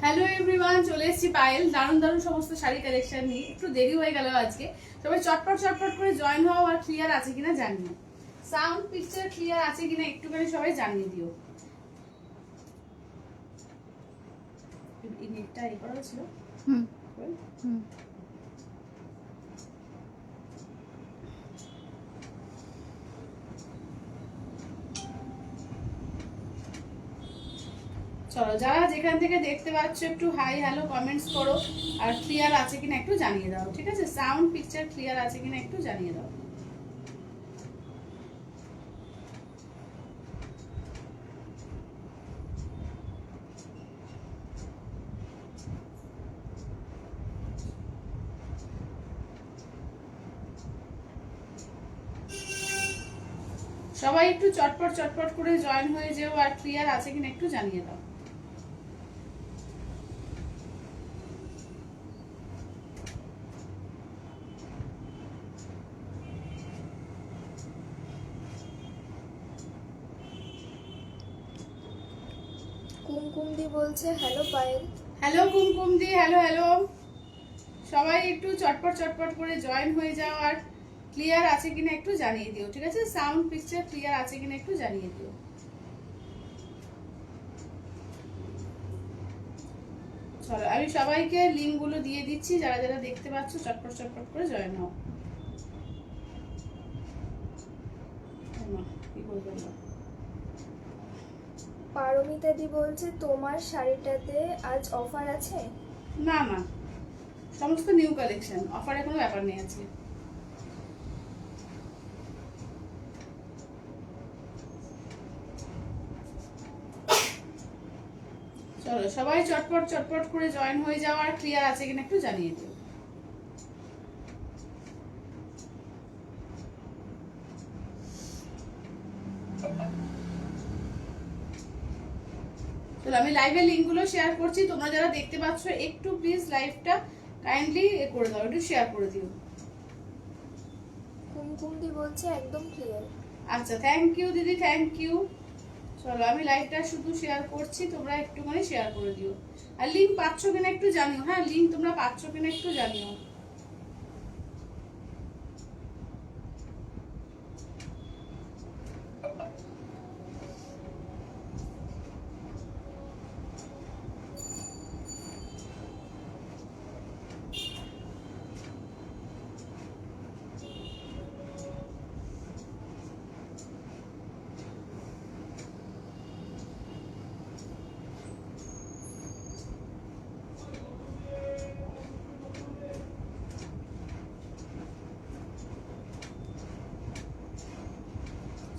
Hello everyone, চলে এসেছি পায়েল দারুণ দারুণ সমস্ত শাড়ি কালেকশন নিয়ে। একটু দেরি হয়ে গেল আজকে, সবাই চটপট চটপট করে জয়েন হও আর ক্লিয়ার আছে কিনা জানিও, সাউন্ড পিকচার ক্লিয়ার আছে কিনা একটুখানি সবাই জানিয়ে দিও। এই নেটটা এই করা ছিল। চলো, যারা যেখান থেকে দেখতে পাচ্ছ একটু হাই হ্যালো কমেন্টস করো, আর ক্লিয়ার আছে কিনা একটু জানিয়ে দাও। ঠিক আছে, সাউন্ড পিকচার ক্লিয়ার আছে কিনা একটু জানিয়ে দাও। সবাই একটু চটপট চটপট করে জয়েন হয়ে যেও, আর ক্লিয়ার আছে কিনা একটু জানিয়ে দাও। কুমকুম দি বলছে হ্যালো পায়েল। হ্যালো কুমকুম দি, হ্যালো হ্যালো। সবাই একটু চটপট চটপট করে জয়েন হয়ে যাও, আর ক্লিয়ার আছে কিনা একটু জানিয়ে দিও। ঠিক আছে, সাউন্ড পিকচার ক্লিয়ার আছে কিনা একটু জানিয়ে দিও। চলো, আমি সবাইকে লিংক গুলো দিয়ে দিচ্ছি, যারা যারা দেখতে পাচ্ছ চটপট চটপট করে জয়েন হও। কি বলবো না। পারমিতা দি বলছে তোমার শাড়িটাতে আজ অফার আছে? না না, সমস্ত নিউ কালেকশন, অফারে কোনো ব্যাপার নেই আজকে। চলো, সবাই চটপট চটপট করে জয়েন হয়ে যাও, আর ক্লিয়ার আছে কিনা একটু জানিয়ে দিও। চলো, আমি লাইভের লিংকগুলো শেয়ার করছি, তোমরা যারা দেখতে পাচ্ছ একটু প্লিজ লাইভটা কাইন্ডলি করে দাও, একটু শেয়ার করে দিও। কুমকুম দি বলছে একদম ক্লিয়ার। আচ্ছা, থ্যাংক ইউ দিদি, থ্যাংক ইউ। চলো, আমি লাইভটা শুধু শেয়ার করছি, তোমরা একটুখানি শেয়ার করে দিও। আর লিংক পাচ্ছ কিনা একটু জানিও। হ্যাঁ, লিংক তোমরা পাচ্ছ কিনা একটু জানিও।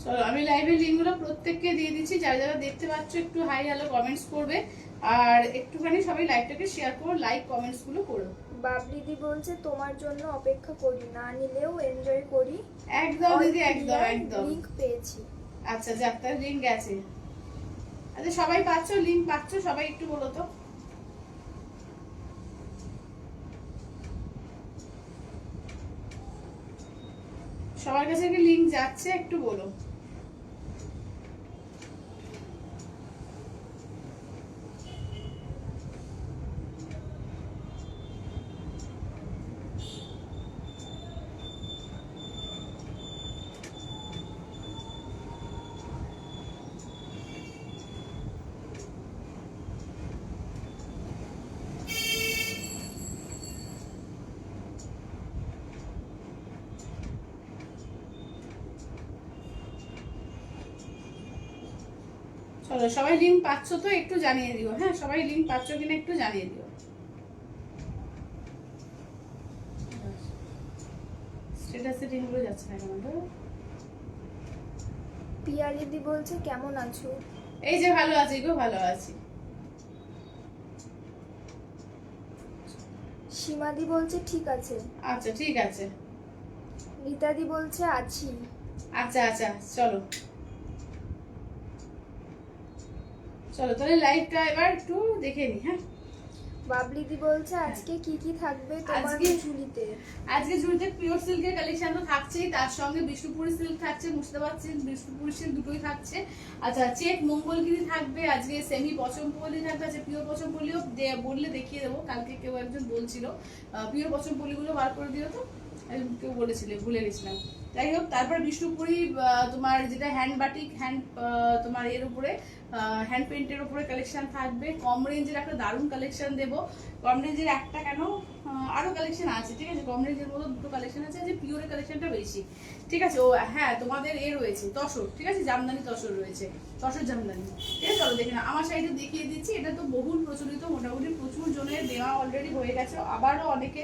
চলো, আমি লাইভের লিঙ্কগুলো প্রত্যেককে দিয়ে দিচ্ছি, যারা যারা দেখতে পাচ্ছ একটু হাই হ্যালো কমেন্টস করবে, আর একটুখানি সবাই লাইভটাকে শেয়ার করো, লাইক কমেন্টস গুলো করো। বাবলি দি বলছে তোমার জন্য অপেক্ষা করি, না নিলেও এনজয় করি। একদম দিদি, একদম একদম। লিংক পেয়েছি। আচ্ছা, যাক, তার লিঙ্ক আছে। আচ্ছা, সবাই পাচ্ছ, লিঙ্ক পাচ্ছ, সবাই একটু বলো তো। সবার কাছে কি লিঙ্ক যাচ্ছে একটু বলো। চলো, সবাই লিঙ্ক পাচ্ছ তো একটু জানিয়ে দিও। হ্যাঁ, সবাই লিঙ্ক পাচ্ছ কিনা একটু জানিয়ে দিও। স্ট্যাটাসে লিঙ্কগুলো যাচ্ছে না কেন তো? পিয়ালি দি বলছে কেমন আছো? এই যে ভালো আছি গো, ভালো আছি। সীমাদি বলছে ঠিক আছে। আচ্ছা, ঠিক আছে। রীতাদি বলছে আছি। আচ্ছা আচ্ছা, চলো চলো, তাহলে লাইভটা এবার একটু দেখে নি। হ্যাঁ, বাবলিদি বলছে আজকে কি কি থাকবে তোমার আজকে- ঝুলিতে? আজকে ঝুড়িতে পিওর সিল্কের কালেকশন তো থাকছেই, তার সঙ্গে বিষ্ণুপুরি সিল্ক থাকছে, মুর্শিদাবাদ সিল্ক, বিষ্ণুপুরি সিল্ক দুটোই থাকছে। আচ্ছা, চেক মঙ্গলগিরি থাকবে, আজকে সেমি পচমপল্লি থাকবে। আচ্ছা, পিওর পচমপল্লিও বললে দেখিয়ে দেবো, কালকে কেউ একজন বলছিল পিওর পচমপল্লিগুলো বার করে দিও তো, কেউ বলেছিল, ভুলে গেছিলাম। যাই হোক, তারপর বিষ্ণুপুরি তোমার যেটা হ্যান্ড বাটিক, হ্যান্ড তোমার এর উপরে হ্যান্ড পেন্টের উপরে কালেকশন থাকবে। কম রেঞ্জের একটা দারুণ কালেকশন দেবো। কম রেঞ্জের একটা কেন, আরো কালেকশন আছে, ঠিক আছে। কম রেঞ্জের মধ্যে দুটো কালেকশন আছে, যে পিওরের কালেকশনটা বেশি, ঠিক আছে। ও হ্যাঁ, তোমাদের এ রয়েছে তসর, ঠিক আছে, জামদানি তসর রয়েছে, তসর জামদানি, ঠিক আছে। চলো দেখে না, আমার সাইডে দেখিয়ে দিচ্ছি। এটা তো বহুল প্রচলিত, মোটামুটি প্রচুর জনের দেওয়া অলরেডি হয়ে গেছে, আবারও অনেকে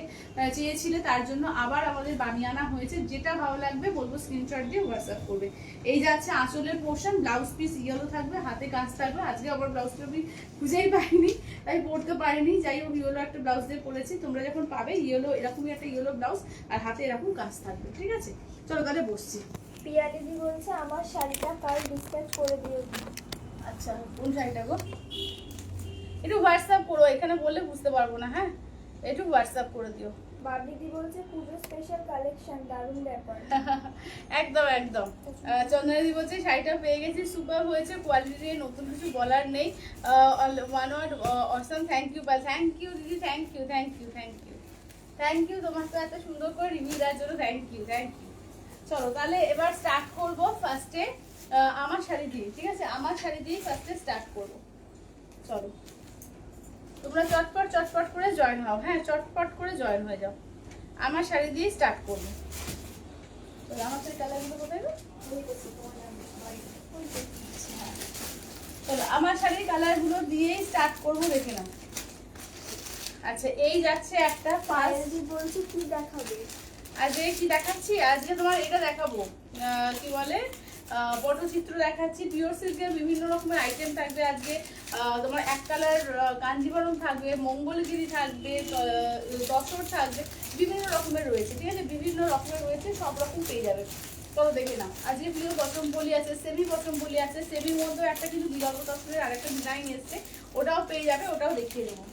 চেয়েছিলে, তার জন্য আবার আমাদের বানিয়ে আনা হয়েছে। যেটা ভালো লাগবে বলবো স্ক্রিনশট দিয়ে হোয়াটসঅ্যাপ করবে। এই যাচ্ছে আঁচলের পোর্শন, ব্লাউজ পিস ইয়েলো থাকবে, হাতে কাজ থাকবে। আজকে আবার ব্লাউজটা আমি খুঁজেই পাইনি, তাই পরতে পারিনি। যাই হোক, ইয়েলো একটা ব্লাউজ দিয়ে পরেছি, তোমরা যখন পাবে ইয়েলো, এরকমই একটা ইয়েলো ব্লাউজ, আর হাতে এরকম কাজ থাকবে, ঠিক আছে। চলো তাহলে বসছি। প্রিয়া দিদি বলছে আমার শাড়িটা কাল ডিসপ্যাচ করে দিও। আচ্ছা, কোন শাড়িটা গো? একটু হোয়াটসঅ্যাপ করো, এখানে বললে বুঝতে পারবো না। হ্যাঁ, একটু হোয়াটসঅ্যাপ করে দিও। বাবলিদি বলছে পুজো স্পেশাল কালেকশন, দারুণ ব্যাপার। একদম একদম। চন্দনাদি বলছে শাড়িটা পেয়ে গেছি, সুপার হয়েছে, কোয়ালিটি নতুন কিছু বলার নেই। One word awesome, thank you বা থ্যাংক ইউ দিদি, thank you thank you thank you thank you, তোমার তো এত সুন্দর করে রিভিউ দেওয়ার জন্য থ্যাংক ইউ থ্যাংক ইউ। চলো তাহলে এবার স্টার্ট করবো ফার্স্টে আমার শাড়ি দিয়ে, ঠিক আছে। আমার শাড়ি দিয়ে ফার্স্টে স্টার্ট করবো। চলো তোমরা চটপট চটপট করে জয়েন হও, হ্যাঁ, চটপট করে জয়েন হয়ে যাও। আমার শাড়ি দিয়ে স্টার্ট করবো। চলো, আমার শাড়ি কালারগুলো কোথায় গো? চলো, আমার শাড়ির কালারগুলো দিয়েই স্টার্ট করবো, দেখে নাও। আচ্ছা, এই যাচ্ছে একটা ফার্স্ট। পায়েলদি বলছে কি দেখাবে? আজকে কি দেখাচ্ছি? আজকে তোমার এটা দেখাবো, কি বলে, পটচিত্র দেখাচ্ছি। পিওর সিল্কের বিভিন্ন রকমের আইটেম থাকবে আজকে। তোমার এক কালার কাঞ্জিবরম থাকবে, মঙ্গলগিরি থাকবে, তসর থাকবে, বিভিন্ন রকমের রয়েছে, ঠিক আছে। বিভিন্ন রকমের রয়েছে, সব রকম পেয়ে যাবে। চলো দেখে নাও। আজকে পিওর পচমপল্লি আছে, সেমি পচমপল্লি আছে, সেমির মধ্যেও একটা কিন্তু বিকল্প তসরের আরেকটা ডিজাইন এসছে, ওটাও পেয়ে যাবে, ওটাও দেখিয়ে দেবো।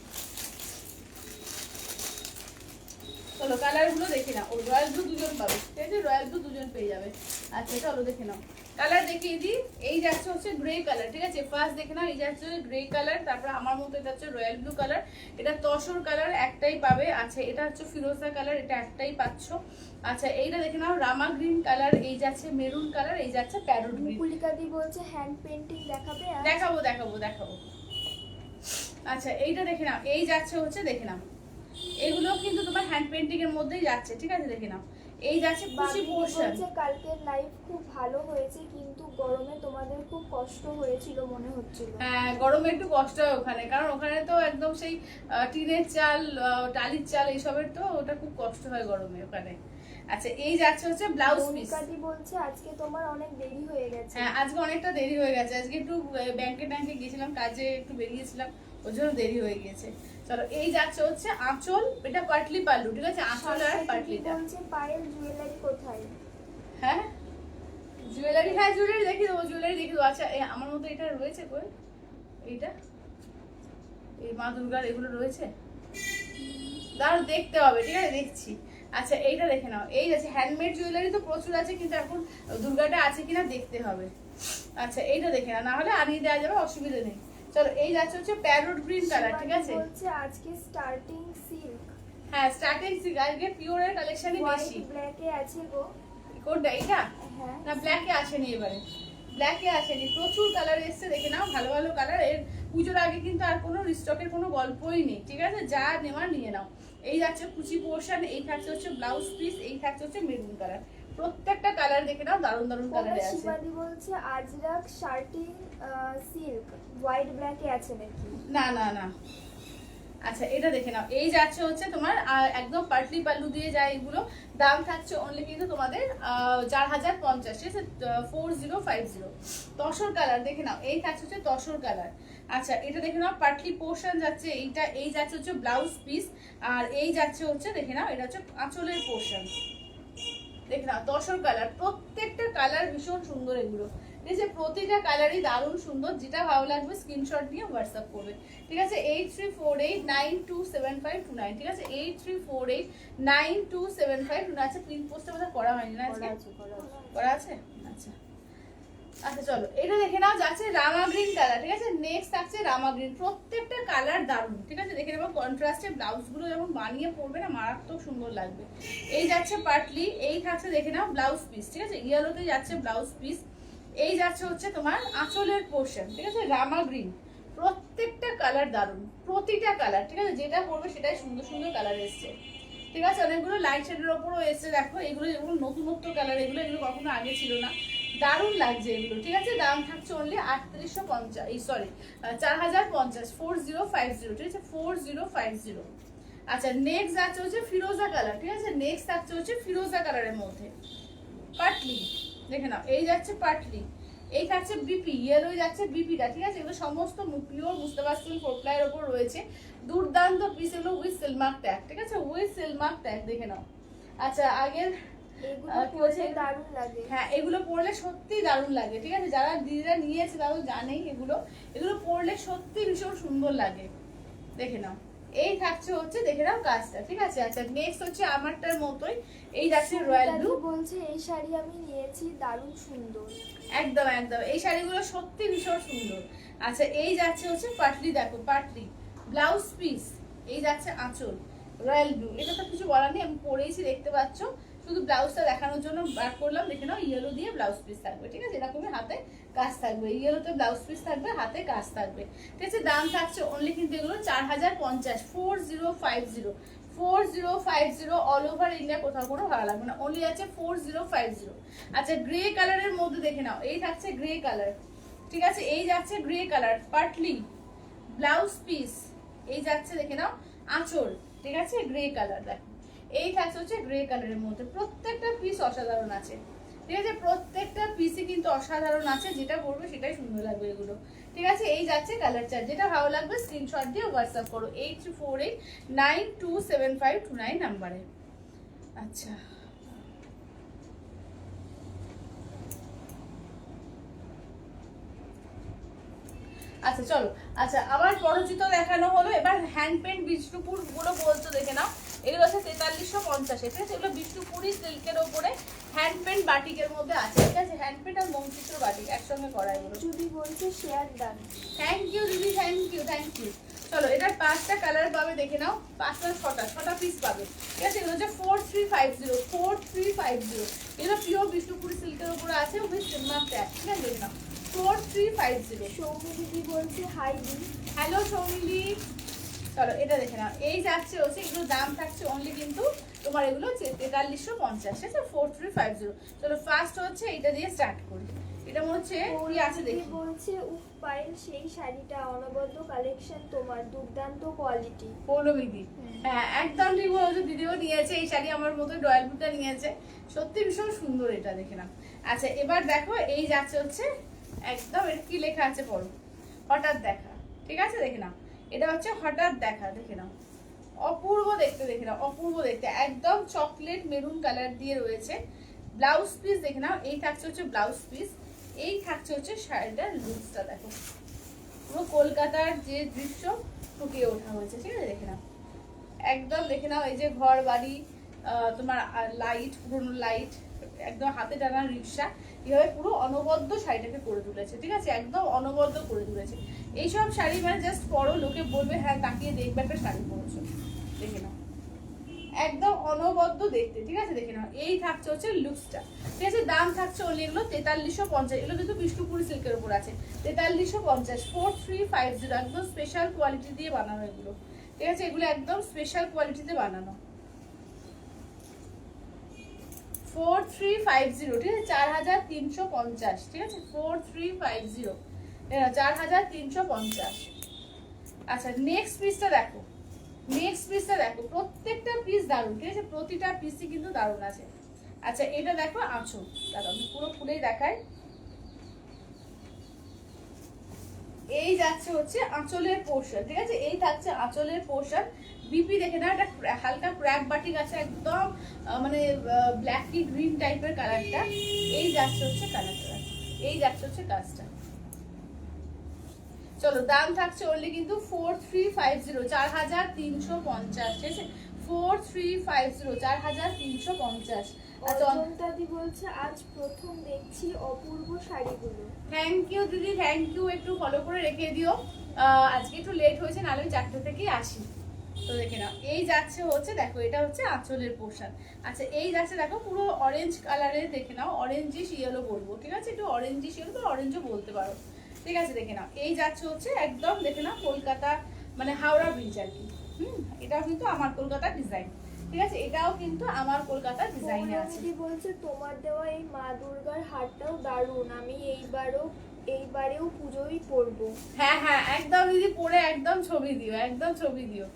চলো কালারগুলো দেখে নাও। ও রয়্যাল ব্লু দুজন পাবে, ঠিক আছে, রয়্যাল ব্লু দুজন পেয়ে যাবে। আচ্ছা চলো দেখে নাও, কালার দেখিয়ে দিই। এই যাচ্ছে হচ্ছে গ্রে কালার, ঠিক আছে। ফার্স্ট দেখে নাও, এই যাচ্ছে গ্রে কালার, তারপর আমার মতো এটা হচ্ছে রয়্যাল ব্লু কালার, এটা তসর কালার একটাই পাবে। আচ্ছা, এটা হচ্ছে ফিরোজা কালার, এটা একটাই পাচ্ছ। আচ্ছা, এইটা দেখে নাও রামা গ্রিন কালার, এই যাচ্ছে মেরুন কালার, এই যাচ্ছে প্যারোট গ্রিন। মুকুলিকাদি বলছে হ্যান্ড পেন্টিং দেখাবে আর দেখাবো দেখাবো দেখাবো। আচ্ছা, এইটা দেখে নাও, এই যাচ্ছে হচ্ছে, দেখে নাও, এগুলো কিন্তু তোমার হ্যান্ড পেন্টিং এর মধ্যেই যাচ্ছে, ঠিক আছে। দেখে নাও, এই যাচ্ছে কুচি বাবলিদি পোর্শন। বলছে কালকের লাইভ খুব ভালো হয়েছে, কিন্তু গরমে তোমাদের খুব কষ্ট হয়েছিল মনে হচ্ছিল। হ্যাঁ, গরমে একটু কষ্ট হয় ওখানে, কারণ ওখানে তো একদম সেই টিনের চাল, টালির চাল, এইসবের তো ওটা খুব কষ্ট হয় গরমে ওখানে। আচ্ছা, এই যাচ্ছে হচ্ছে ব্লাউজ পিস। মনিকাদি বলছে আজকে তোমার অনেক দেরি হয়ে গেছে। হ্যাঁ, আজকে অনেকটা দেরি হয়ে গেছে, আজকে একটু ব্যাংকে গিয়েছিলাম, কাজে একটু বেরিয়েছিলাম, ওর জন্য দেরি হয়ে গিয়েছে। চলো, এই যাচ্ছে হচ্ছে আঁচল, এটা পাটলি পাল্লু, ঠিক আছে, আঁচল আর পাটলিটা। বলছে পায়েল জুয়েলারি কোথায়? হ্যাঁ, জুয়েলারি, হ্যাঁ জুয়েলারি দেখিয়ে দেবো, জুয়েলারি দেখিয়ে দেবো। আচ্ছা, আমার মতো এটা রয়েছে কই, এইটা, এই মা দুর্গার এগুলো রয়েছে, দাঁড়াও দেখতে হবে, ঠিক আছে, দেখছি। আচ্ছা, এইটা দেখে নাও, এই আছে হ্যান্ডমেড জুয়েলারি তো প্রচুর আছে, কিন্তু এখন দুর্গাটা আছে কিনা দেখতে হবে। আচ্ছা, এইটা দেখে নাও, না হলে আনিয়ে দেওয়া যাবে, অসুবিধা নেই। চলো, এই যাচ্ছে হচ্ছে প্যারোট গ্রিন কালার, ঠিক আছে। বলছে আজকে স্টার্টিং সিল্ক, হ্যাঁ, স্টার্টিং সিল্ক, আজকে পিওরের কালেকশনই বেশি। হোয়াইট ব্ল্যাকে আছে গো। কোনটা, এইটা? হ্যাঁ, না, ব্ল্যাকে আসেনি এবারে, ব্ল্যাকে আসেনি, প্রচুর কালার এসছে, দেখে নাও, ভালো ভালো কালার। এর পুজোর আগে কিন্তু আর কোনো রিস্টকের কোনো গল্পই নেই, ঠিক আছে, যা নেওয়ার নিয়ে নাও। এই যাচ্ছে কুচি পোর্শন, এই থাকছে হচ্ছে ব্লাউজ পিস, এই থাকছে হচ্ছে মেরুন কালার। প্রত্যেকটা কালার দেখে নাও, দারুণ দারুণ কালারে আছে। শিবাদি বলছে আজরাক শার্টিং সিল্ক, হোয়াইট ব্ল্যাকে আছে নাকি? না না না। আচ্ছা, এটা দেখে নাও, এই যাচ্ছে হচ্ছে তোমার একদম পাটলি পাল্লু দিয়ে যায় এগুলো। দাম থাকছে অনলি কিন্তু তোমাদের 4050, ঠিক আছে, 4050। তসর কালার দেখে নাও, এই থাকছে হচ্ছে তসর কালার। আচ্ছা, এটা দেখে নাও, পাটলি পোর্শন যাচ্ছে এইটা, এই যাচ্ছে হচ্ছে ব্লাউজ পিস, আর এই যাচ্ছে হচ্ছে, দেখে নাও, এটা হচ্ছে আঁচলের পোর্শন। দেখে নাও, তসর কালার, প্রত্যেকটা কালার ভীষণ সুন্দর এগুলো। ঠিক আছে, প্রতিটা কালারই দারুণ সুন্দর, যেটা ভালো লাগবে স্ক্রিনশট নিয়ে হোয়াটসঅ্যাপ করবে। ঠিক আছে, 8348927529, ঠিক আছে 8348927529। আচ্ছা প্রিন্ট পোস্টটা বোধহয় করা হয়নি না আজকে? করা আছে। আচ্ছা আচ্ছা চলো এটা দেখে নাও, যাচ্ছে রামা গ্রিন কালার। ঠিক আছে, নেক্সট থাকছে রামা গ্রিন। প্রত্যেকটা কালার দারুণ। ঠিক আছে, দেখে নেবো কন্ট্রাস্টে ব্লাউজগুলো যখন বানিয়ে পরবে না মারাত্মক সুন্দর লাগবে। এই যাচ্ছে পাটলি, এই থাকছে দেখে নাও ব্লাউজ পিস। ঠিক আছে, ইয়েলোতে যাচ্ছে ব্লাউজ পিস। এই যাচ্ছে হচ্ছে তোমার আঁচলের পোর্শন। ঠিক আছে, রামা গ্রিন। প্রত্যেকটা কালার দারুণ, প্রতিটা কালার। ঠিক আছে, যেটা পরবে সেটাই সুন্দর সুন্দর কালার এসছে। ঠিক আছে, অনেকগুলো লাইট শেডের ওপরও এসছে। দেখো এগুলো যেগুলো নতুনত্ব কালার, এগুলো কখনো আগে ছিল না, দারুণ লাগছে এগুলো। ঠিক আছে, দাম থাকছে অনলি 3850, এই সরি 4050, 4050। ঠিক আছে 4050। আচ্ছা নেক্সট যাচ্ছে হচ্ছে ফিরোজা কালার। ঠিক আছে, নেক্সট থাকছে হচ্ছে ফিরোজা কালারের মধ্যে পাটলি। দেখে নাও, এই যাচ্ছে পাটলি, এই থাকছে বিপি, ইয়েলো যাচ্ছে বিপিটা। ঠিক আছে, এগুলো সমস্ত পিওর, বুঝতে পারছেন, 4 প্লাইয়ের ওপর রয়েছে। দুর্দান্ত পিস এগুলো উইথ সিলমার্ক ট্যাগ। ঠিক আছে, উইথ সিলমার্ক ট্যাগ দেখে নাও। আচ্ছা আগের দারুণ লাগে। হ্যাঁ এগুলো পরলে সত্যি দারুণ লাগে। ঠিক আছে, যারা দিদিরা নিয়েছে তারা জানেই এগুলো পরলে সত্যি ভীষণ সুন্দর লাগে। দেখে নাও, এই থাকছে হচ্ছে দেখে নাও কাজটা। ঠিক আছে, আচ্ছা নেক্সট হচ্ছে আমারটার মতোই, এই যাচ্ছে রয়্যাল ব্লু। বলছে এই শাড়ি আমি নিয়েছি, দারুণ সুন্দর। একদম একদম, এই শাড়িগুলো সত্যি ভীষণ সুন্দর। আচ্ছা এই যাচ্ছে হচ্ছে পাটলি, দেখো পাটলি ব্লাউজ পিস। এই যাচ্ছে আঁচল রয়্যাল ব্লু। এটা তো কিছু বলার নেই, আমি পরেইছি দেখতে পাচ্ছ, শুধু ব্লাউজটা দেখানোর জন্য বার করলাম। দেখে নাও, ইয়েলো দিয়ে ব্লাউজ পিস থাকবে। ঠিক আছে, এরকমই হাতে কাজ থাকবে, ইয়েলোতে ব্লাউজ পিস থাকবে, হাতে কাজ থাকবে। ঠিক আছে, দাম থাকছে অনলি কিন্তু এগুলো 4050, 4050, 4050। অল ওভার ইন্ডিয়া কোথাও কোনো ভালো লাগবে না, অনলি আছে 4050। আচ্ছা গ্রে কালারের মধ্যে দেখে নাও, এই থাকছে গ্রে কালার। ঠিক আছে, এই যাচ্ছে grey colour Patli blouse piece. এই যাচ্ছে দেখে নাও আঁচল। ঠিক আছে, গ্রে কালার দেখো, এই থাকছে হচ্ছে গ্রে কালারের মধ্যে। প্রত্যেকটা পিস অসাধারণ আছে। ঠিক আছে, প্রত্যেকটা পিসই কিন্তু অসাধারণ আছে, যেটা পরবে সেটাই সুন্দর লাগবে এগুলো। ঠিক আছে, এই যাচ্ছে কালার চার্ট, যেটা ভালো লাগবে স্ক্রিনশট দিয়ে হোয়াটসঅ্যাপ করো 8348927529 নাম্বারে। আচ্ছা আচ্ছা চলো, আচ্ছা আবার পরচিত দেখানো হলো। এবার হ্যান্ড পেন্ট বিষ্ণুপুর গুলো বলছো দেখে নাও, এগুলো হচ্ছে 4350। ঠিক আছে, এগুলো বিষ্ণুপুরি সিল্কের ওপরে হ্যান্ড পেন্ট বাটিকের মধ্যে আছে। ঠিক আছে, হ্যান্ড পেন্ট আর মৌচিত্র বাটিক একসঙ্গে করা এগুলো। যদি বলছে শেয়ার ডান। থ্যাংক ইউ দিদি, থ্যাংক ইউ থ্যাংক ইউ। চলো এটার 5টা কালার পাবে দেখে নাও, 6টা পিস পাবে। ঠিক আছে, এগুলো হচ্ছে 4350, 4350। এগুলো পিওর বিষ্ণুপুরি সিল্কের উপরে আছে উইথ সিলমার্ক ট্যাগ। ঠিক আছে, দেখে নাও 4350। সৌমি দিদি বলছে হাই দি। হ্যালো সৌমিলি। চলো এটা দেখে নাও, এই যাচ্ছে হচ্ছে এগুলো দাম থাকছে অনলি কিন্তু তোমার এগুলো 4350। ঠিক আছে 4350। চলো ফার্স্ট হচ্ছে এটা দিয়ে স্টার্ট করি। এটা মনে হচ্ছে কি আছে দেখি। বলছে উফ পায়েল, সেই শাড়িটা অনবদ্য কালেকশন তোমার, দুর্দান্ত কোয়ালিটি। পৌলমিদি, হ্যাঁ একদম ঠিক বলেছো, দিদিও নিয়েছে এই শাড়ি, আমার মতো রয়্যাল ব্লুটা নিয়েছে, সত্যি ভীষণ সুন্দর এটা দেখে নাও। আচ্ছা এবার দেখো এই যাচ্ছে হচ্ছে একদম, এটা কি লেখা আছে পড়ো, হঠাৎ দেখা। ঠিক আছে, দেখে নাও এটা হচ্ছে হঠাৎ দেখা। দেখে নাও অপূর্ব দেখতে, দেখে নাও অপূর্ব দেখতে, একদম চকলেট মেরুন কালার দিয়ে রয়েছে। ব্লাউজ পিস দেখে নাও, এই থাকছে হচ্ছে ব্লাউজ পিস, এই থাকছে হচ্ছে শাড়িটার লুকসটা দেখো, পুরো কলকাতার যে দৃশ্য ফুটিয়ে ওঠা হয়েছে। ঠিক আছে, দেখে নাও একদম, দেখে নাও এই যে ঘর বাড়ি, তোমার লাইট, পুরোনো লাইট, একদম হাতে টানা রিক্সা, এভাবে পুরো অনবদ্য শাড়িটাকে করে তুলেছে। ঠিক আছে, একদম অনবদ্য করে তুলেছে। এইসব শাড়ি মানে জাস্ট পরো, লোকে বলবে হ্যাঁ তাকিয়ে দেখবে একটা শাড়ি পরেছো। দেখে নাও একদম অনবদ্য দেখতে। ঠিক আছে, দেখে নাও এই থাকছে হচ্ছে লুকসটা। ঠিক আছে, দাম থাকছে অনলি এগুলো 4350। এগুলো কিন্তু বিষ্ণুপুরি সিল্কের উপর আছে, 4350, 4350। একদম স্পেশাল কোয়ালিটি দিয়ে বানানো এগুলো। ঠিক আছে, এগুলো একদম স্পেশাল কোয়ালিটিতে বানানো। 4350। ঠিক আছে, 4350। ঠিক আছে 4350, 4350। আচ্ছা নেক্সট পিসটা দেখো, নেক্সট পিসটা দেখো, প্রত্যেকটা পিস দারুণ। ঠিক আছে, প্রতিটা পিসই কিন্তু দারুণ আছে। আচ্ছা এটা দেখো আঁচল, দাঁড়াও আমি পুরো খুলেই দেখাই। এই যাচ্ছে হচ্ছে আঁচলের পোর্শন। ঠিক আছে, এই থাকছে আঁচলের পোর্শন। বিপি দেখে না, এটা হালকা ক্র্যাক বাটিক আছে, একদম মানে ব্ল্যাক কি গ্রিন টাইপের কালারটা। এই যাচ্ছে হচ্ছে কালারটা, এই যাচ্ছে হচ্ছে কাজটা। চলো দাম থাকছে অনলি কিন্তু 4350, 4350, ঠিক আছে 4350, 4350। আচ্ছা অজন্তাদি বলছে আজ প্রথম দেখছি অপূর্ব শাড়িগুলো। থ্যাংক ইউ দিদি, থ্যাংক ইউ। একটু ফলো করে রেখে দিও, আজকে একটু লেট হয়েছে, নাহলে আমি 4টা থেকেই আসি। তো দেখে নাও এই যাচ্ছে হচ্ছে, দেখো এটা হচ্ছে আঁচলের পোর্শন। আচ্ছা এই যাচ্ছে দেখো পুরো অরেঞ্জ কালারের, দেখে নাও অরেঞ্জিশ ইয়েলো বলবো, ঠিক আছে একটু অরেঞ্জিশ ইয়েলো বা অরেঞ্জও বলতে পারো, ঠিক আছে দেখে নাও এই যাচ্ছে হচ্ছে একদম, দেখে নাও কলকাতা মানে হাওড়া ব্রিজ আর কি। এটাও কিন্তু আমার কলকাতার ডিজাইন, ঠিক আছে এটাও কিন্তু আমার কলকাতার ডিজাইনে আছে। পৌলমীদি বলছে তোমার দেওয়া এই মা দুর্গার হারটাও দারুণ, আমি এইবারেও পুজোই পরবো। হ্যাঁ হ্যাঁ একদম দিদি, পরে একদম ছবি দিও, একদম ছবি দিও।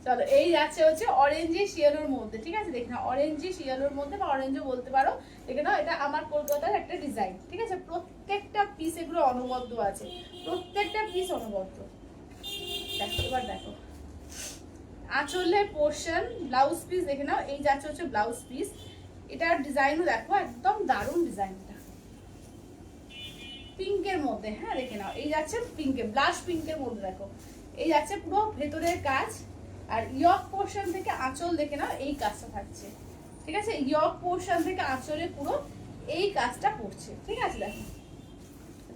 চলো এই যাচ্ছে হচ্ছে অরেঞ্জে শিয়ালোর মধ্যে, ঠিক আছে দেখে নাও অরেঞ্জে শিয়ালোর মধ্যে বা অরেঞ্জও বলতে পারো, দেখে নাও এটা আমার কলকাতার একটা ডিজাইন, ঠিক আছে প্রত্যেকটা পিস এগুলো অনবদ্য আছে, প্রত্যেকটা পিস অনবদ্য। দেখো এবার দেখো আঁচলের পোর্শন, ব্লাউজ পিস দেখে নাও এই যাচ্ছে হচ্ছে ব্লাউজ পিস, এটার ডিজাইনও দেখো একদম দারুণ ডিজাইনটা, পিঙ্কের মধ্যে। হ্যাঁ দেখে নাও এই যাচ্ছে পিঙ্কে, ব্লাশ পিঙ্কের মধ্যে দেখো এই যাচ্ছে পুরো ভেতরের কাজ। আর ইয়ক পোর্শন থেকে আঁচল দেখে নাও এই কাজটা থাকছে, ঠিক আছে ইয়ক পোর্শন থেকে আঁচলে পুরো এই কাজটা করছে, ঠিক আছে দেখো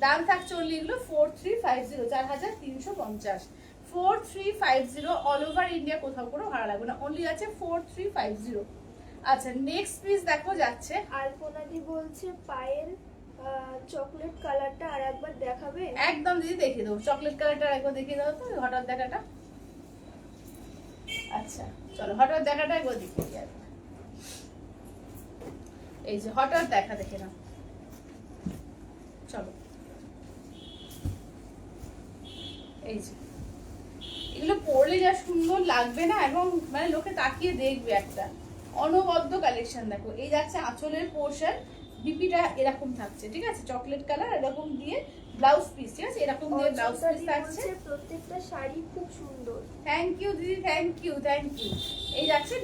দাম থাকছে অনলি এগুলো 4350, 4350, 4350 অল ওভার ইন্ডিয়া, কোথাও কোনো ভাড়া লাগবে না, অনলি আছে 4350। আচ্ছা নেক্সট পিস দেখো যাচ্ছে আলপনাদি বলছে পায়ের চকলেট কালারটা আর একবার দেখাবে। একদম দিদি দেখিয়ে দেবো, চকলেট কালারটা একবার দেখিয়ে দাও তো, হঠাৎ দেখাটা। আচ্ছা চলো হঠাৎ দেখাটা একবার দেখিয়ে দিই, এই যে হঠাৎ দেখা দেখে না, চলো এই যে এগুলো পরলে যা সুন্দর লাগবে না, এবং মানে লোকে তাকিয়ে দেখবে, একটা অনবদ্য কালেকশন। দেখো এই যাচ্ছে আঁচলের পোর্শন, বিপিটা এরকম থাকছে, ঠিক আছে চকলেট কালার এরকম দিয়ে ব্লাউজ পিস, ঠিক আছে এরকম দিয়ে ব্লাউজ পিস থাকছে। প্রত্যেকটা শাড়ি খুব সুন্দর। থ্যাংক ইউ দিদি, থ্যাংক ইউ থ্যাংক ইউ। এই যাচ্ছে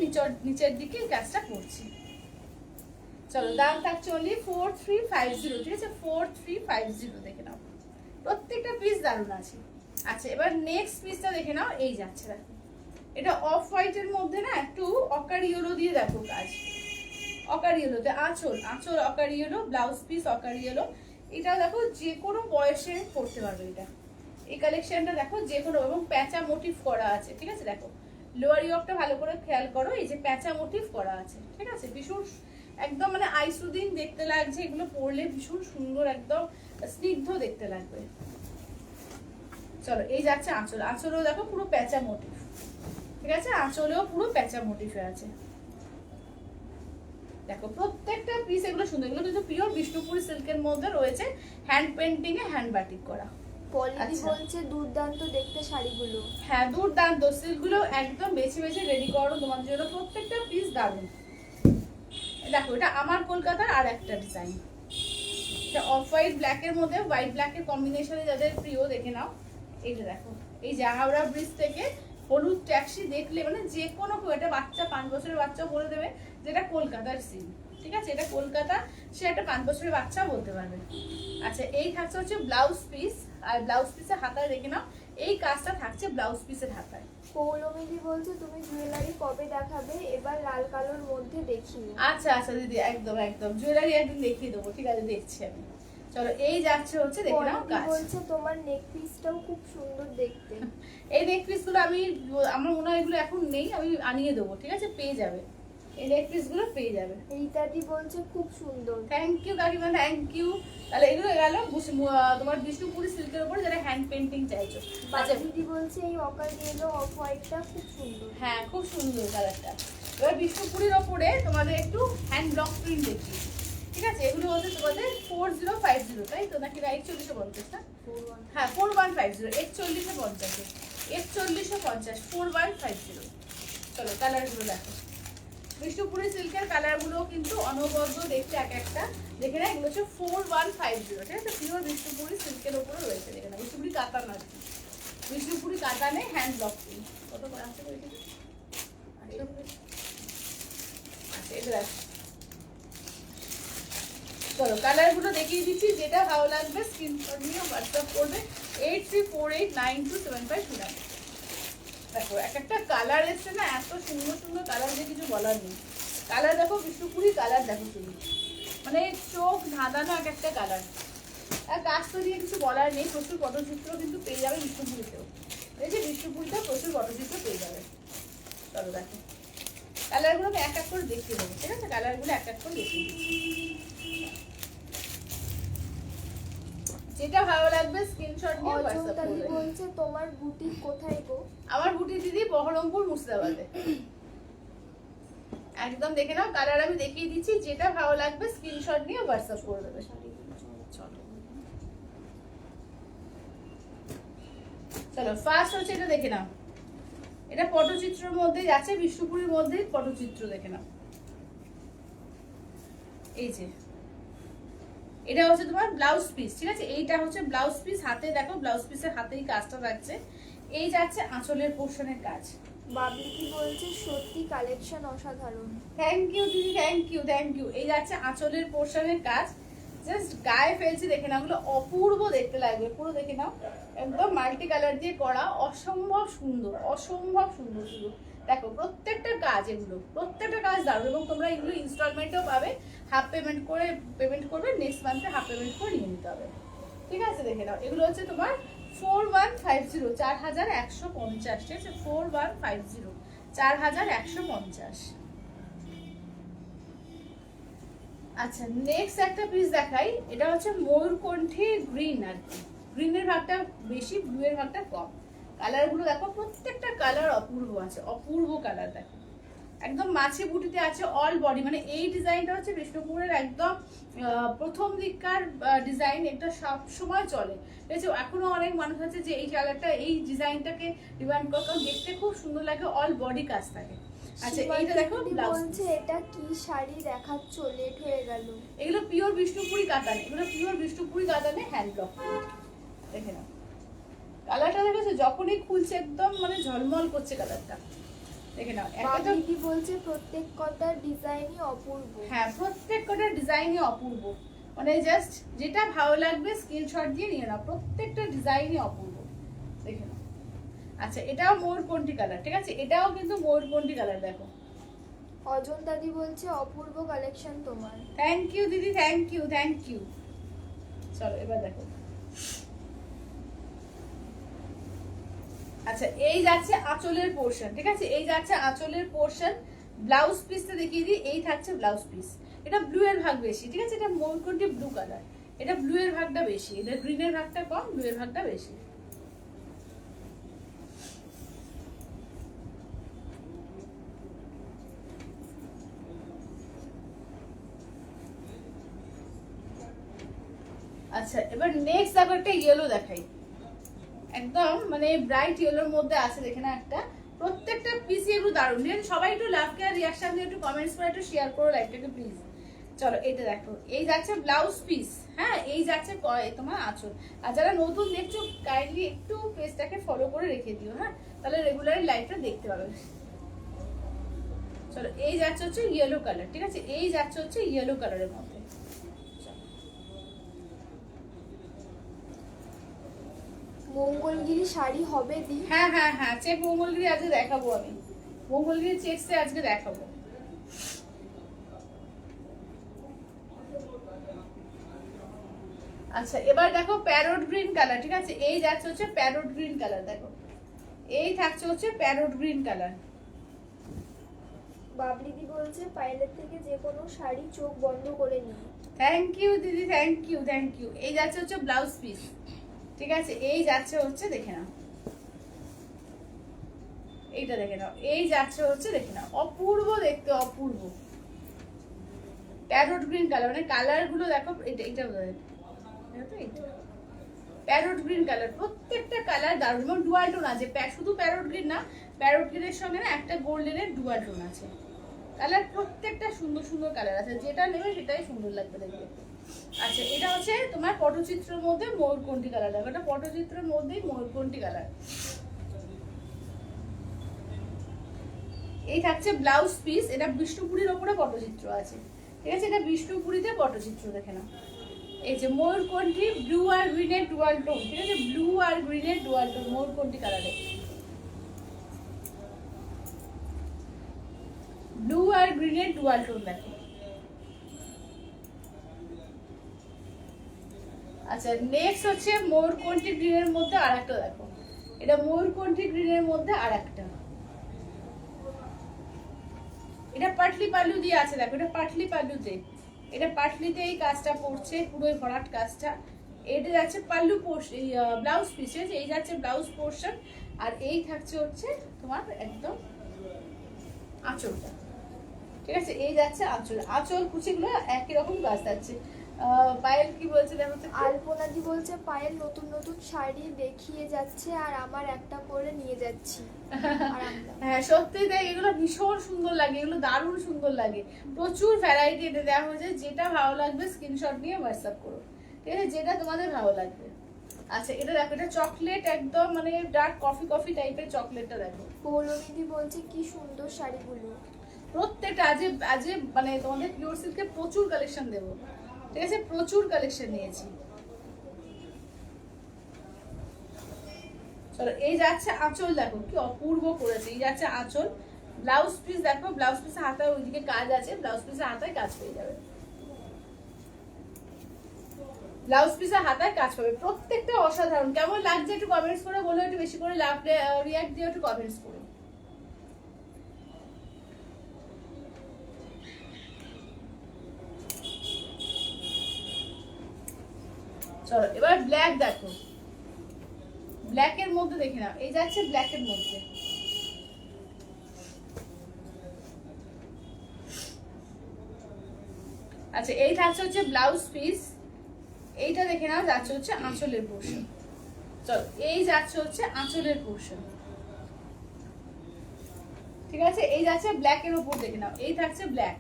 নিচের দিকে এই কাজটা করছি। চলো দাম থাকছে অনলি 4350, ঠিক আছে 4350 দেখে নাও প্রত্যেকটা পিস দারুণ আছে। আচ্ছা এবার নেক্সট পিসটা দেখে নাও এই যাচ্ছে, দেখো এটা অফ হোয়াইটের মধ্যে না একটু অকার ইয়েলো দিয়ে দেখো কাজ, অকার ইয়েলোতে আঁচল অকার ইয়েলো, ব্লাউজ পিস অকার ইয়েলো। এটা দেখো যে কোনো বয়সে পড়তে পারবে, এটা এই কালেকশনটা দেখো যে কোনো, এবং প্যাঁচা মোটিভ করা আছে, ঠিক আছে দেখো লোয়ার ইয়কটা ভালো করে খেয়াল করো, এই যে প্যাঁচা মোটিভ করা আছে, ঠিক আছে ভীষণ একদম মানে আইসুদিন দেখতে লাগছে, এগুলো পরলে ভীষণ সুন্দর একদম স্নিগ্ধ দেখতে লাগবে। চলো এই যাচ্ছে আঁচল, আঁচলেও দেখো পুরো প্যাঁচা মোটিভ, ঠিক আছে আঁচলেও পুরো প্যাঁচা মোটিভ আছে। দেখো প্রত্যেকটা পিস এগুলো সুন্দর, এগুলো কিন্তু পিওর বিষ্ণুপুরি সিল্কের মধ্যে রয়েছে, hand painting a hand batik করা। পলিদি বলছে দুর্দান্ত দেখতে শাড়িগুলো। হ্যাঁ দুর্দান্ত, সিল্কগুলো একদম বেছে বেছে রেডি করো তোমার জন্য, প্রত্যেকটা পিস দারুণ। দেখো এটা আমার কলকাতার আর একটা ডিজাইন, এটা অফ হোয়াইট ব্ল্যাকের মধ্যে, হোয়াইট ব্ল্যাকের কম্বিনেশনে যাদের প্রিয় দেখে নাও এইটা দেখো, এই যে হাওড়া ব্রিজ থেকে হলুদ ট্যাক্সি দেখলে মানে যে কোনো এটা বাচ্চা 5 বছরের বাচ্চা বলে দেবে যেটা কলকাতার সিন, ঠিক আছে এটা কলকাতা, সে একটা 5 বছরের বাচ্চা বলতে পারবে। আচ্ছা এই থাকছে হচ্ছে ব্লাউজ পিস, আর ব্লাউজ পিসের হাতায় দেখে নাও এই কাজটা থাকছে ব্লাউজ পিসের হাতায়। পৌলমীদি বলছে তুমি জুয়েলারি কবে দেখাবে, এবার লাল কালোর মধ্যে দেখি। আচ্ছা আচ্ছা দিদি একদম একদম জুয়েলারি একদিন দেখিয়ে দেবো, ঠিক আছে দেখছি আমি। চলো এই যাচ্ছে হচ্ছে দেখে নাও কাজ। বলছে তোমার নেক পিসটাও খুব সুন্দর দেখতে। এই নেক পিস গুলো আমার মনে হয় এগুলো এখন নেই, আমি আনিয়ে দেবো, ঠিক আছে পেয়ে যাবে, এই নেক পিস গুলো পেয়ে যাবে। রীতাদি বলছে খুব সুন্দর। থ্যাংক ইউ কাকিমা, থ্যাংক ইউ। তাহলে এগুলো গেল তোমার বিষ্ণুপুরি সিল্কের উপর যারা হ্যান্ড পেন্টিং চাইছো। আচ্ছা দিদি বলছে এই অকার ইয়েলো অফ হোয়াইটটা খুব সুন্দর। হ্যাঁ খুব সুন্দর কালারটা। এবার বিষ্ণুপুরির ওপরে তোমাদের একটু হ্যান্ড ব্লক প্রিন্ট দেখি, ঠিক আছে এগুলো হচ্ছে তোমাদের 4050, তাই তো নাকি 4150 না? হ্যাঁ 4150, 4150, 4150, 4150। চলো কালারগুলো দেখো, বিষ্ণুপুরি সিল্কের কালারগুলো কিন্তু অনবদ্য দেখতে এক একটা, দেখে না এগুলো হচ্ছে 4150, ঠিক আছে পিওর বিষ্ণুপুরি সিল্কের উপরে রয়েছে, দেখে না বিষ্ণুপুরি কাতান আর কি, বিষ্ণুপুরি কাতানে হ্যান্ড ব্লক প্রিন্ট। কত করে আছে আচ্ছা এটা দেখো চলো কালারগুলো দেখিয়ে দিচ্ছি, যেটা ভালো লাগবে স্ক্রিনশট নিয়ে হোয়াটসঅ্যাপ করবে 8348927529। দেখো এক একটা কালার এসছে না, এত সুন্দর সুন্দর কালার যে কিছু বলার নেই। কালার দেখো বিষ্ণুপুরি কালার দেখো শুধু, মানে চোখ ধাঁধানো এক একটা কালার। আর কাজ তো নিয়ে কিছু বলার নেই, প্রচুর পটচিত্র কিন্তু পেয়ে যাবে বিষ্ণুপুরিতেও। এই যে বিষ্ণুপুরিতেও প্রচুর পটচিত্র পেয়ে যাবে। চলো দেখো কালারগুলো আমি এক এক করে দেখিয়ে দেবো, ঠিক আছে? কালারগুলো এক এক করে দেখিয়ে দিচ্ছি, যেটা ভালো লাগবে স্ক্রিনশট নিয়ে হোয়াটসঅ্যাপ করবে। বলছে তোমার বুটিক কোথায় গো? আমার বুটি দিদি বহরমপুর মুর্শিদাবাদে। একদম দেখে নাও, কালার আমি দেখিয়ে দিচ্ছি, যেটা ভালো লাগবে স্ক্রিনশট নিয়ে হোয়াটসঅ্যাপ করে দেবে। চলো ফার্স্ট হচ্ছে এটা দেখে নাও, এটা পটচিত্রের মধ্যে যাচ্ছে, বিষ্ণুপুরের মধ্যে পটচিত্র দেখে নাও। এই যে এটা হচ্ছে তোমার ব্লাউজ পিস, ঠিক আছে? এইটা হচ্ছে ব্লাউজ পিস, হাতে দেখো ব্লাউজ পিসের হাতেই কাজটা থাকছে। এই যাচ্ছে আঁচলের পোর্শনের কাজ। বাবলি কি বলছে সত্যি কালেকশন অসাধারণ। থ্যাংক ইউ দিদি, থ্যাংক ইউ থ্যাংক ইউ। এই যাচ্ছে আঁচলের পোর্শনের কাজ, জাস্ট গায়ে ফেলছি দেখে নাও, ওগুলো অপূর্ব দেখতে লাগবে। পুরো দেখে নাও, একদম মাল্টি কালার দিয়ে করা, অসম্ভব সুন্দর, অসম্ভব সুন্দর। শুধু দেখো প্রত্যেকটা কাজ, এগুলো প্রত্যেকটা কাজ দারুণ। এবং তোমরা এগুলো ইনস্টলমেন্টেও পাবে, হাফ পেমেন্ট করে পেমেন্ট করবে, নেক্সট মান্থে হাফ পেমেন্ট করে নিয়ে নিতে হবে, ঠিক আছে? দেখে নাও এগুলো হচ্ছে তোমার 4150, 4150, ঠিক আছে? 4150, 4150। আচ্ছা নেক্সট একটা পিস দেখাই, এটা হচ্ছে ময়ূরকণ্ঠী গ্রিন। আর কি গ্রিনের ভাগটা বেশি, ব্লু এর ভাগটা কম। কালারগুলো দেখো প্রত্যেকটা কালার অপূর্ব আছে, অপূর্ব কালার দেখো। একদম মাছি বুটিতে আছে অল বডি, মানে এই ডিজাইনটা হচ্ছে বিষ্ণুপুরের একদম প্রথম দিককার ডিজাইন। এটা সব সময় চলে, ঠিক আছে? এখনো অনেক মানুষ আছে যে এই কালারটা, এই ডিজাইনটাকে ডিমান্ড করে, কারণ দেখতে খুব সুন্দর লাগে, অল বডি কাজ থাকে। আচ্ছা এইটা দেখো ব্লাউজ। বলছে এটা কি শাড়ি দেখাচ্ছ, লেট হয়ে গেল। এগুলো পিওর বিষ্ণুপুরি কাতানে, এগুলো পিওর বিষ্ণুপুরি কাতানে হ্যান্ড ব্লক। দেখে নাও কালারটা দেখেছো, যখনই খুলছে একদম মানে ঝলমল করছে কালারটা। দেখে নাও একটা কি বলছে প্রত্যেক কটা ডিজাইনই অপূর্ব। হ্যাঁ প্রত্যেক কটা ডিজাইনই অপূর্ব, মানে জাস্ট যেটা ভালো লাগবে স্ক্রিনশট দিয়ে নিয়ে নাও, প্রত্যেকটা ডিজাইনই অপূর্ব। দেখে নাও। আচ্ছা এটাও ময়ূরকণ্ঠী কালার, ঠিক আছে? এটাও কিন্তু ময়ূরকণ্ঠী কালার দেখো। অজন দাদি বলছে অপূর্ব কালেকশন তোমার। থ্যাংক ইউ দিদি, থ্যাংক ইউ থ্যাংক ইউ। চলো এবার দেখো। আচ্ছা এই যাচ্ছে আঁচলের পোর্শন, ঠিক আছে? এই যাচ্ছে আঁচলের পোর্শন। ব্লাউজ পিসটা দেখিয়ে দিই, এই থাকছে ব্লাউজ পিস। এটা ব্লু এর ভাগ বেশি, ঠিক আছে? এটা ময়ূরকণ্ঠী ব্লু কালার, এটা ব্লু এর ভাগটা বেশি, এটা গ্রিনের ভাগটা কম, ব্লু এর ভাগটা বেশি। আচ্ছা এবার নেক্সট দেখো একটা ইয়েলো দেখাই, একদম মানে ব্রাইট ইয়েলোর মধ্যে আছে, দেখে না একটা। প্রত্যেকটা পিসই একটু দারুণ, ঠিক আছে? সবাই একটু লাভ কেয়ার রিয়াকশন দিয়ে একটু কমেন্টস করে একটু শেয়ার করো লাইভটাকে প্লিজ। চলো এটা দেখো, এই যাচ্ছে ব্লাউজ পিস, হ্যাঁ? এই যাচ্ছে তোমার আঁচল। আর যারা নতুন দেখছো কাইন্ডলি একটু পেজটাকে ফলো করে রেখে দিও, হ্যাঁ? তাহলে রেগুলার লাইভটা দেখতে পাবে। চলো এই যাচ্ছে হচ্ছে ইয়েলো কালার, ঠিক আছে? এই যাচ্ছে হচ্ছে ইয়েলো কালারের মধ্যে। মঙ্গলগিরি শাড়ি হবে দি? হ্যাঁ হ্যাঁ হ্যাঁ, চেক মঙ্গলগিরি আজকে দেখাবো আমি, মঙ্গলগিরি চেকসে আজকে দেখাবো। আচ্ছা এবার দেখো প্যারট গ্রিন কালার, ঠিক আছে? এই যাচ্ছে হচ্ছে প্যারট গ্রিন কালার, দেখো এই থাকছে হচ্ছে প্যারট গ্রিন কালার। বাবলিদি বলছে পাইলের থেকে যে কোনো শাড়ি চোখ বন্ধ করে নিই। থ্যাংক ইউ দিদি, থ্যাংক ইউ থ্যাংক ইউ। এই যাচ্ছে হচ্ছে ব্লাউজ পিস, ঠিক আছে? এই যাচ্ছে হচ্ছে দেখে নাও, এইটা দেখে নাও, এই যাচ্ছে হচ্ছে দেখে নাও, অপূর্ব দেখতে, অপূর্ব প্যারট গ্রিন কালার, মানে কালার গুলো দেখো। এটা এটা প্যারট গ্রিন কালার, প্রত্যেকটা কালার দারুণ। এবং ডুয়াল টোন আছে, শুধু প্যারট গ্রিন না, প্যারট গ্রিনের সঙ্গে না একটা গোল্ডেনের ডুয়াল টোন আছে। কালার প্রত্যেকটা সুন্দর সুন্দর কালার আছে, যেটা নেবে সেটাই সুন্দর লাগবে দেখবে। আচ্ছা এটা হচ্ছে তোমার পটচিত্রের মধ্যে ময়ূরকণ্ঠী কালার, দেখো এটা পটচিত্রের মধ্যেই ময়ূরকণ্ঠী কালার। এই থাকছে ব্লাউজ পিস, এটা বিষ্ণুপুরীর ওপরে পটচিত্র আছে, ঠিক আছে, এটা বিষ্ণুপুরীতে পটচিত্র দেখে নাও। এই যে ময়ূরকণ্ঠী ব্লু আর গ্রিনের ডুয়াল টোন, ঠিক আছে, ব্লু আর গ্রিনের ডুয়াল টোন ময়ূরকণ্ঠী কালারে, ব্লু আর গ্রিনের ডুয়াল টোন দেখো। আচ্ছা নেক্সট হচ্ছে ময়ূরকণ্ঠী গ্রিনের মধ্যে আরেকটা দেখো, এটা ময়ূরকণ্ঠী গ্রিনের মধ্যে আরেকটা, এটা পাটলি পাল্লু দিয়ে আছে দেখো, এটা পাটলি পাল্লুতে, এটা পাটলিতে এই কাজটা পড়ছে পুরো ভরাট কাজটা। এটা যাচ্ছে পাল্লু ব্লাউজ পিস, এই যাচ্ছে ব্লাউজ পোর্শন, আর এই থাকছে হচ্ছে তোমার একদম আঁচলটা, ঠিক আছে, এই যাচ্ছে আঁচল, আঁচল কুচিগুলো একই রকম কাজ যাচ্ছে। পায়েল কি বলছে দেখো তো? আলপনাদি বলছে পায়েল নতুন নতুন শাড়ি দেখিয়ে যাচ্ছে আর আমার একটা পরে নিয়ে যাচ্ছি। হ্যাঁ সত্যি তাই, এগুলো ভীষণ সুন্দর লাগে, এগুলো দারুণ সুন্দর লাগে, প্রচুর ভ্যারাইটি এটা দেওয়া হয়েছে, যেটা ভালো লাগবে স্ক্রিনশট নিয়ে হোয়াটসঅ্যাপ করো, ঠিক আছে, যেটা তোমাদের ভালো লাগবে। আচ্ছা এটা দেখো, এটা চকলেট একদম মানে ডার্ক কফি কফি টাইপের চকলেটটা দেখো। পৌলমিদি বলছে কি সুন্দর শাড়িগুলো, প্রত্যেকটা আজে মানে তোমাদের পিওর সিল্কের প্রচুর কালেকশন দেবো, ঠিক আছে, প্রচুর কালেকশন নিয়েছি। চলো এই যাচ্ছে আঁচল দেখো কি অপূর্ব করেছে, এই যাচ্ছে আঁচল, ব্লাউজ পিস দেখো, ব্লাউজ পিসের হাতায় ওইদিকে কাজ আছে, ব্লাউজ পিসের হাতায় কাজ পেয়ে যাবে, ব্লাউজ পিসের হাতায় কাজ পাবে, প্রত্যেকটা অসাধারণ। কেমন লাগছে একটু কমেন্টস করে বলো, একটু বেশি করে লাভ রিয়াক্ট দিয়ে একটু কমেন্টস করো। চলো এবার ব্ল্যাক দেখো, ব্ল্যাকের মধ্যে দেখে নাও, এই যাচ্ছে ব্ল্যাকের মধ্যে, আচ্ছা এই থাকছে হচ্ছে ব্লাউজ পিস, এইটা দেখে নাও যাচ্ছে হচ্ছে আঁচলের পোর্শন, চলো এই যাচ্ছে হচ্ছে আঁচলের পোর্শন, ঠিক আছে, এই যাচ্ছে ব্ল্যাকের উপর দেখে নাও, এই থাকছে ব্ল্যাক,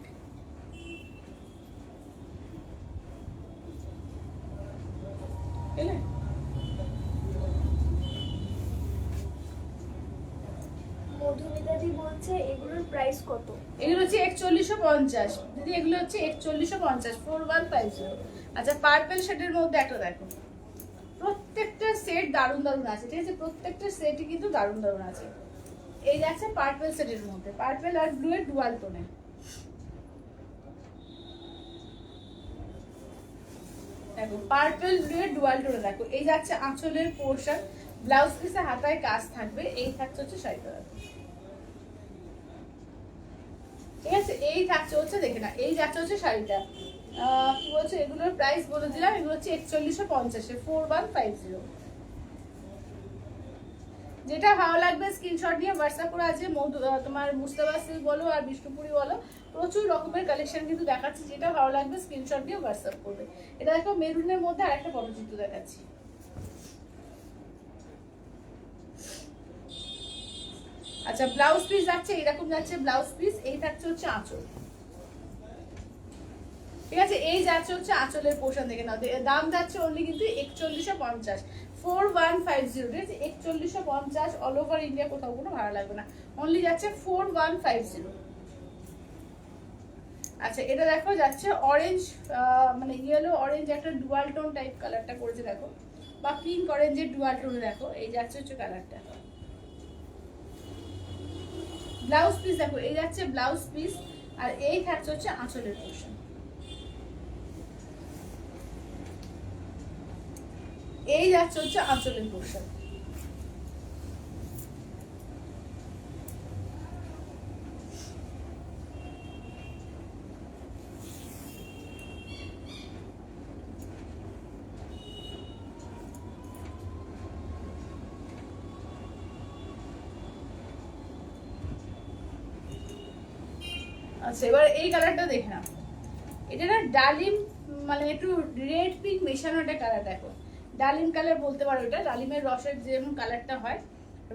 মধুমিতাদি বলছে এগুলোর প্রাইস কত? এগুলো হচ্ছে 4150 দিদি, এগুলো হচ্ছে 4150 4150। আচ্ছা পার্পল শেডের মধ্যে একটা দেখো, প্রত্যেকটা সেট দারুণ দারুণ আছে, ঠিক আছে, প্রত্যেকটা সেটই কিন্তু দারুণ দারুণ আছে। এই যাচ্ছে পার্পল সেটের মধ্যে, পার্পল আর ব্লু এর ডুয়াল টোনে, দেখো পার্পল ব্লু এর ডুয়াল টোনে দেখো, এই যাচ্ছে আঁচলের পোর্শন, ব্লাউজ পিসে হাতায় কাজ থাকবে, এই থাকছে হচ্ছে শাড়িটা দেখো, ঠিক আছে, এই থাকছে হচ্ছে দেখে না, এই যাচ্ছে হচ্ছে শাড়িটা, কি বলছো এগুলোর প্রাইস বলে দিলাম, এগুলো হচ্ছে 4150 4150। যেটা ভালো লাগবে স্ক্রিনশট নিয়ে হোয়াটসঅ্যাপ করে আছে, তোমার মুস্তাবা সিল্ক বলো আর বিষ্ণুপুরি বলো, প্রচুর রকমের কালেকশন কিন্তু দেখাচ্ছি, যেটা ভালো লাগবে স্ক্রিনশট নিয়ে হোয়াটসঅ্যাপ করবে। এটা দেখো মেরুনের মধ্যে আর একটা পটচিত্র দেখাচ্ছি, আচ্ছা ব্লাউজ পিস যাচ্ছে এরকম যাচ্ছে ব্লাউজ পিস, এই থাকছে হচ্ছে আঁচল, ঠিক আছে, এই যাচ্ছে হচ্ছে আঁচলের পোর্শন দেখে নাও, দাম যাচ্ছে অনলি কিন্তু 4150 4150, ঠিক আছে, 4150 অল ওভার ইন্ডিয়া, কোথাও কোনো ভাড়া লাগবে না, অনলি যাচ্ছে 4150। আচ্ছা এটা দেখো যাচ্ছে অরেঞ্জ মানে ইয়েলো অরেঞ্জ একটা ডুয়াল টোন টাইপ কালারটা করেছে দেখো, বা পিঙ্ক অরেঞ্জের ডুয়াল টোনে দেখো, এই যাচ্ছে হচ্ছে কালারটা, ব্লাউজ পিস দেখো, এই যাচ্ছে ব্লাউজ পিস, আর এই থাকছে হচ্ছে আঁচলের পোর্শন, এই যাচ্ছে হচ্ছে আঁচলের পোর্শন। আচ্ছা এবার এই কালারটা দেখে নাও, এটা না ডালিম মানে একটু রেড পিঙ্ক মেশানো একটা কালার দেখো, ডালিম কালার বলতে পারো, এটা ডালিমের রসের যেমন কালারটা হয়,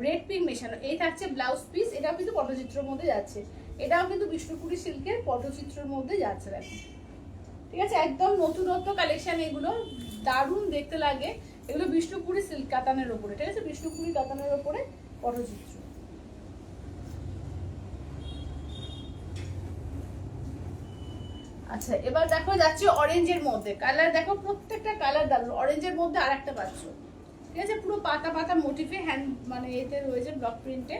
রেড পিঙ্ক মেশানো, এই থাকছে ব্লাউজ পিস, এটাও কিন্তু পটচিত্রের মধ্যে যাচ্ছে, এটাও কিন্তু বিষ্ণুপুরি সিল্কের পটচিত্রের মধ্যে যাচ্ছে দেখো, ঠিক আছে, একদম নতুনত্ব কালেকশন, এগুলো দারুণ দেখতে লাগে, এগুলো বিষ্ণুপুরি সিল্ক কাতানের ওপরে, ঠিক আছে, বিষ্ণুপুরি কাতানের ওপরে পটচিত্র। আচ্ছা এবার দেখো যাচ্ছে অরেঞ্জের মধ্যে, কালার দেখো প্রত্যেকটা কালার দারুন। অরেঞ্জের মধ্যে আরেকটা পাচ্ছ, ঠিক আছে, পুরো পাতা পাতা মোটিফে হ্যান্ড মানে এতে রয়েছে ব্লক প্রিন্টে।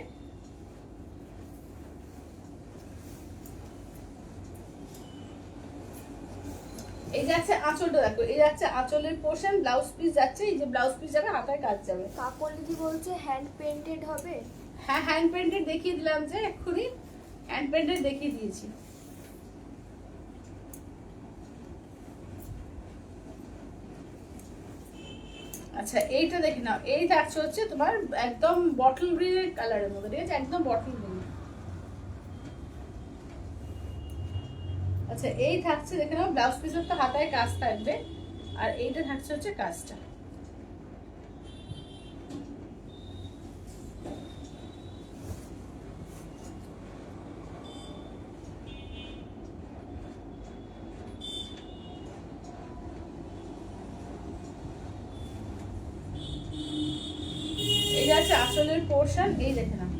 এই যাচ্ছে আঁচলটা দেখো, এই যাচ্ছে আঁচলের পোর্শন, ব্লাউজ পিস যাচ্ছে, এই যে ব্লাউজ পিস যাবে, হাতায় কাজ যাবে। কাকলিদি বলছে হ্যান্ড পেইন্টেড হবে। হ্যাঁ হ্যান্ড পেইন্টেড দেখিয়ে দিলাম, যে এক্ষুনি হ্যান্ড পেইন্টেড দেখিয়ে দিয়েছি। আচ্ছা এইটা দেখে নাও, এই থাকছে হচ্ছে তোমার একদম বটল গ্রিনের কালারের মধ্যে, ঠিক আছে, একদম বটল গ্রিন। আচ্ছা এই থাকছে দেখে নাও, ব্লাউজ পিসের তো হাতায় কাজ থাকবে, আর এইটা থাকছে হচ্ছে কাজটা। এই যাচ্ছে আসলের পোর্শন, এই দেখে নাও।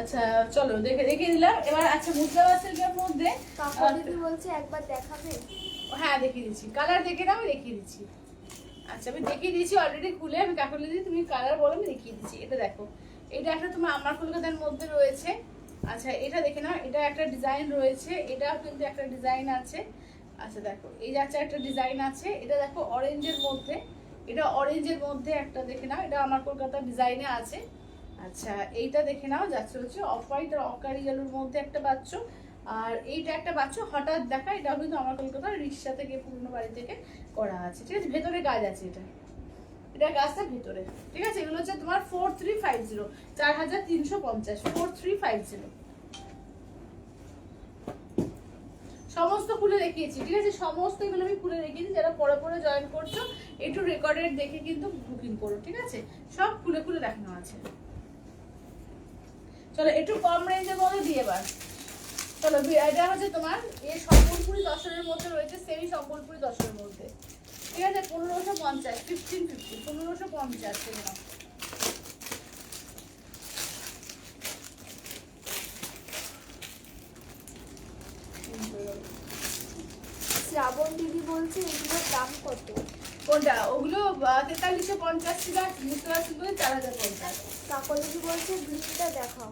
আচ্ছা চলো দেখিয়ে দিলাম এবার। আচ্ছা মুসলাওয়া সিল্কের মধ্যে কাকলিদি বলছে একবার দেখাবে। হ্যাঁ দেখিয়ে দিচ্ছি, কালার দেখে নাও, আমি দেখিয়ে দিচ্ছি। আচ্ছা আমি দেখিয়ে দিয়েছি অলরেডি খুলে, আমি কাকুলি দিদি তুমি কালার বলো, আমি দেখিয়ে দিচ্ছি। এটা দেখো, এটা একটা তোমার আমার কলকাতার মধ্যে রয়েছে। আচ্ছা এটা দেখে নাও, এটা একটা ডিজাইন রয়েছে, এটাও কিন্তু একটা ডিজাইন আছে। আচ্ছা দেখো এই যাচ্ছে একটা ডিজাইন আছে, এটা দেখো অরেঞ্জের মধ্যে, এটা অরেঞ্জের মধ্যে একটা দেখে নাও, এটা আমার কলকাতার ডিজাইনে আছে। আচ্ছা এইটা দেখে নাও, যাচ্ছে হচ্ছে অফ হোয়াইট আর অকারি ইয়েলোর মধ্যে একটা পাচ্ছ, আর এইটা একটা পাচ্ছ হঠাৎ দেখা, এটাও কিন্তু আমার কলকাতার রিক্সা থেকে পুরনো বাড়ি থেকে করা আছে, ঠিক আছে, ভেতরে কাজ আছে, এটা কাজটা ভেতরে, ঠিক আছে। এগুলো হচ্ছে তোমার 4350, 4350, 4350 সমস্ত খুলে দেখিয়েছি, ঠিক আছে, সমস্ত এগুলো আমি খুলে রেখেছি। যারা পরে পরে জয়েন করছো একটু রেকর্ডেড দেখে কিন্তু বুকিং করো, ঠিক আছে, সব খুলে খুলে দেখানো আছে। চলো একটু কম রেঞ্জের মধ্যে দিয়ে এবার চলো, এটা হচ্ছে তোমার এই সম্বলপুরি দশরের মধ্যে রয়েছে, সেমি সম্বলপুরি দশরের মধ্যে, ঠিক আছে, 1550, 1550, 1550 থেকে নাও। শ্রাবণ দিদি বলছে এগুলোর দাম কত? কোনটা? ওগুলো 4350 ছিল, মুসলা ছিল 4050। কাকলিদি বলছে গ্রিনটা দেখাও।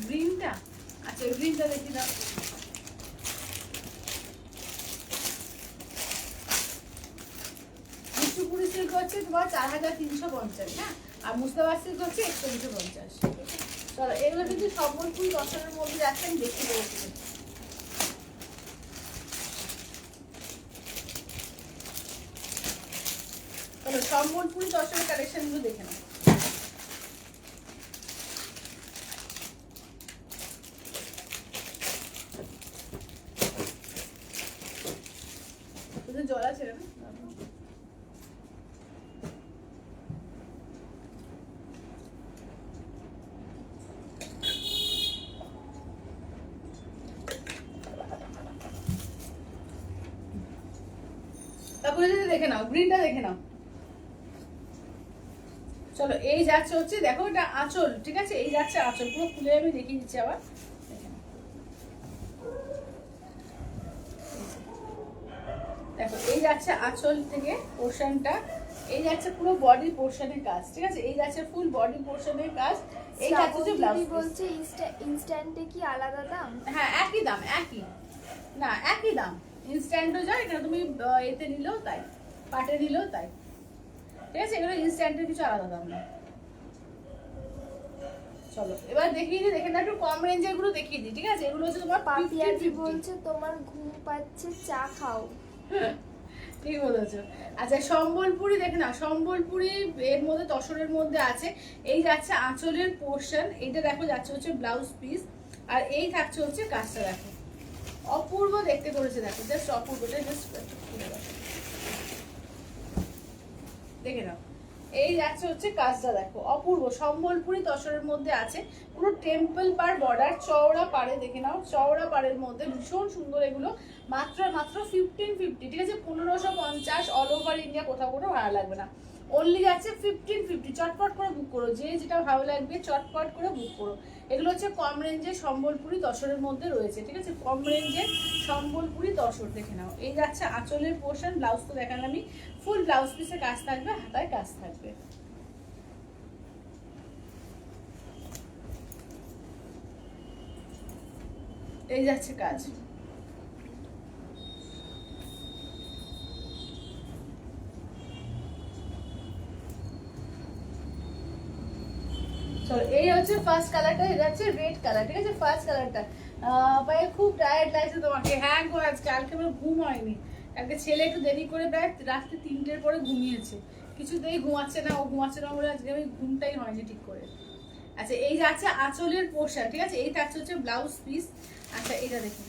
গ্রিনটা? আচ্ছা গ্রিনটা দেখি দাও। বিষ্ণুপুরি সিল্ক হচ্ছে তোমার 4350, হ্যাঁ, আর মুস্তাবাদ সিল্ক হচ্ছে 4150। চলো এগুলো কিন্তু সম্বলপুরি দশরের মধ্যে যাচ্ছে, আমি দেখতে পেয়েছি। চলো সম্বলপুরি দশরের কালেকশনগুলো দেখে নাও। জল আছে না? তারপরে যদি দেখে নাও, গ্রিনটা দেখে নাও। চলো এই যাচ্ছে হচ্ছে, দেখো এটা আঁচল, ঠিক আছে, এই যাচ্ছে আঁচল, পুরো খুলে আমি দেখিয়ে দিচ্ছি আবার। দেখো এই যাচ্ছে আঁচল থেকে পোর্শনটা, এই যাচ্ছে পুরো বডি পোর্শনের কাজ, ঠিক আছে, এই যাচ্ছে ফুল বডি পোর্শনের কাজ। এই যাচ্ছে যে ব্লাউজ বলছে ইনস্ট্যান্টে কি আলাদা দাম? হ্যাঁ একই দাম, একই না একই দাম। ইনস্ট্যান্টও যায়, এখানে তুমি এতে নিলেও তাই, পাটে নিলেও তাই, ঠিক আছে, এগুলো ইনস্ট্যান্টের কিছু আলাদা দাম না। চলো এবার দেখিয়ে দিই, দেখে না একটু কম রেঞ্জের গুলো দেখিয়ে দিই, ঠিক আছে, এগুলো হচ্ছে তোমার পাপিয়াজি বলছে তোমার ঘুম পাচ্ছে, চা খাও। ঠিক বলেছো। আচ্ছা সম্বলপুরি দেখে না, সম্বলপুরি এর মধ্যে তসরের মধ্যে আছে, এই যাচ্ছে আঁচলের পোর্শন, এইটা দেখো যাচ্ছে হচ্ছে ব্লাউজ পিস, আর এই থাকছে হচ্ছে কাজটা, দেখো অপূর্ব দেখতে করেছে, দেখো জাস্ট অপূর্ব, জাস্ট দেখে নাও। এই যাচ্ছে হচ্ছে কাজটা দেখো অপূর্ব সম্বলপুরি তসরের মধ্যে আছে, পুরো টেম্পল পার বর্ডার, চওড়া পাড়ে দেখে নাও, চওড়া পাড়ের মধ্যে ভীষণ সুন্দর এগুলো। মাত্র মাত্র 1550, ঠিক আছে 1550, অল ওভার ইন্ডিয়া, কোথাও কোনো ভাড়া লাগবে না। অনলি যাচ্ছে 1550, চটপট করে বুক করো, যে যেটা ভালো লাগবে চটপট করে বুক করো। এগুলো হচ্ছে কম রেঞ্জের সম্বলপুরি তসরের মধ্যে রয়েছে, ঠিক আছে কম রেঞ্জের সম্বলপুরি তসর দেখে নাও। এই যাচ্ছে আঁচলের পোর্শন, ব্লাউজ তো দেখালাম আমি, ফুল ব্লাউজ পিসে কাজ থাকবে, হাতায় কাজ থাকবে। এই যাচ্ছে কাজ। চলো এই হচ্ছে ফার্স্ট কালারটা, এটা হচ্ছে রেড কালার, ঠিক আছে ফার্স্ট কালারটা। ভাই খুব টায়ার্ড লাগছে তোমাকে? হ্যাঁ গো, আজকে কালকে আমার ঘুম হয়নি, কালকে ছেলে একটু দেরি করে প্রায় রাত্রে 3টের পরে ঘুমিয়েছে, কিছুতেই ঘুমাচ্ছে না, ও ঘুমাচ্ছে না বলে আজকে আমি ঘুমটাই হয়নি ঠিক করে। আচ্ছা এই যাচ্ছে আঁচলের পোশাক, ঠিক আছে এই থাকছে হচ্ছে ব্লাউজ পিস। আচ্ছা এটা দেখুন,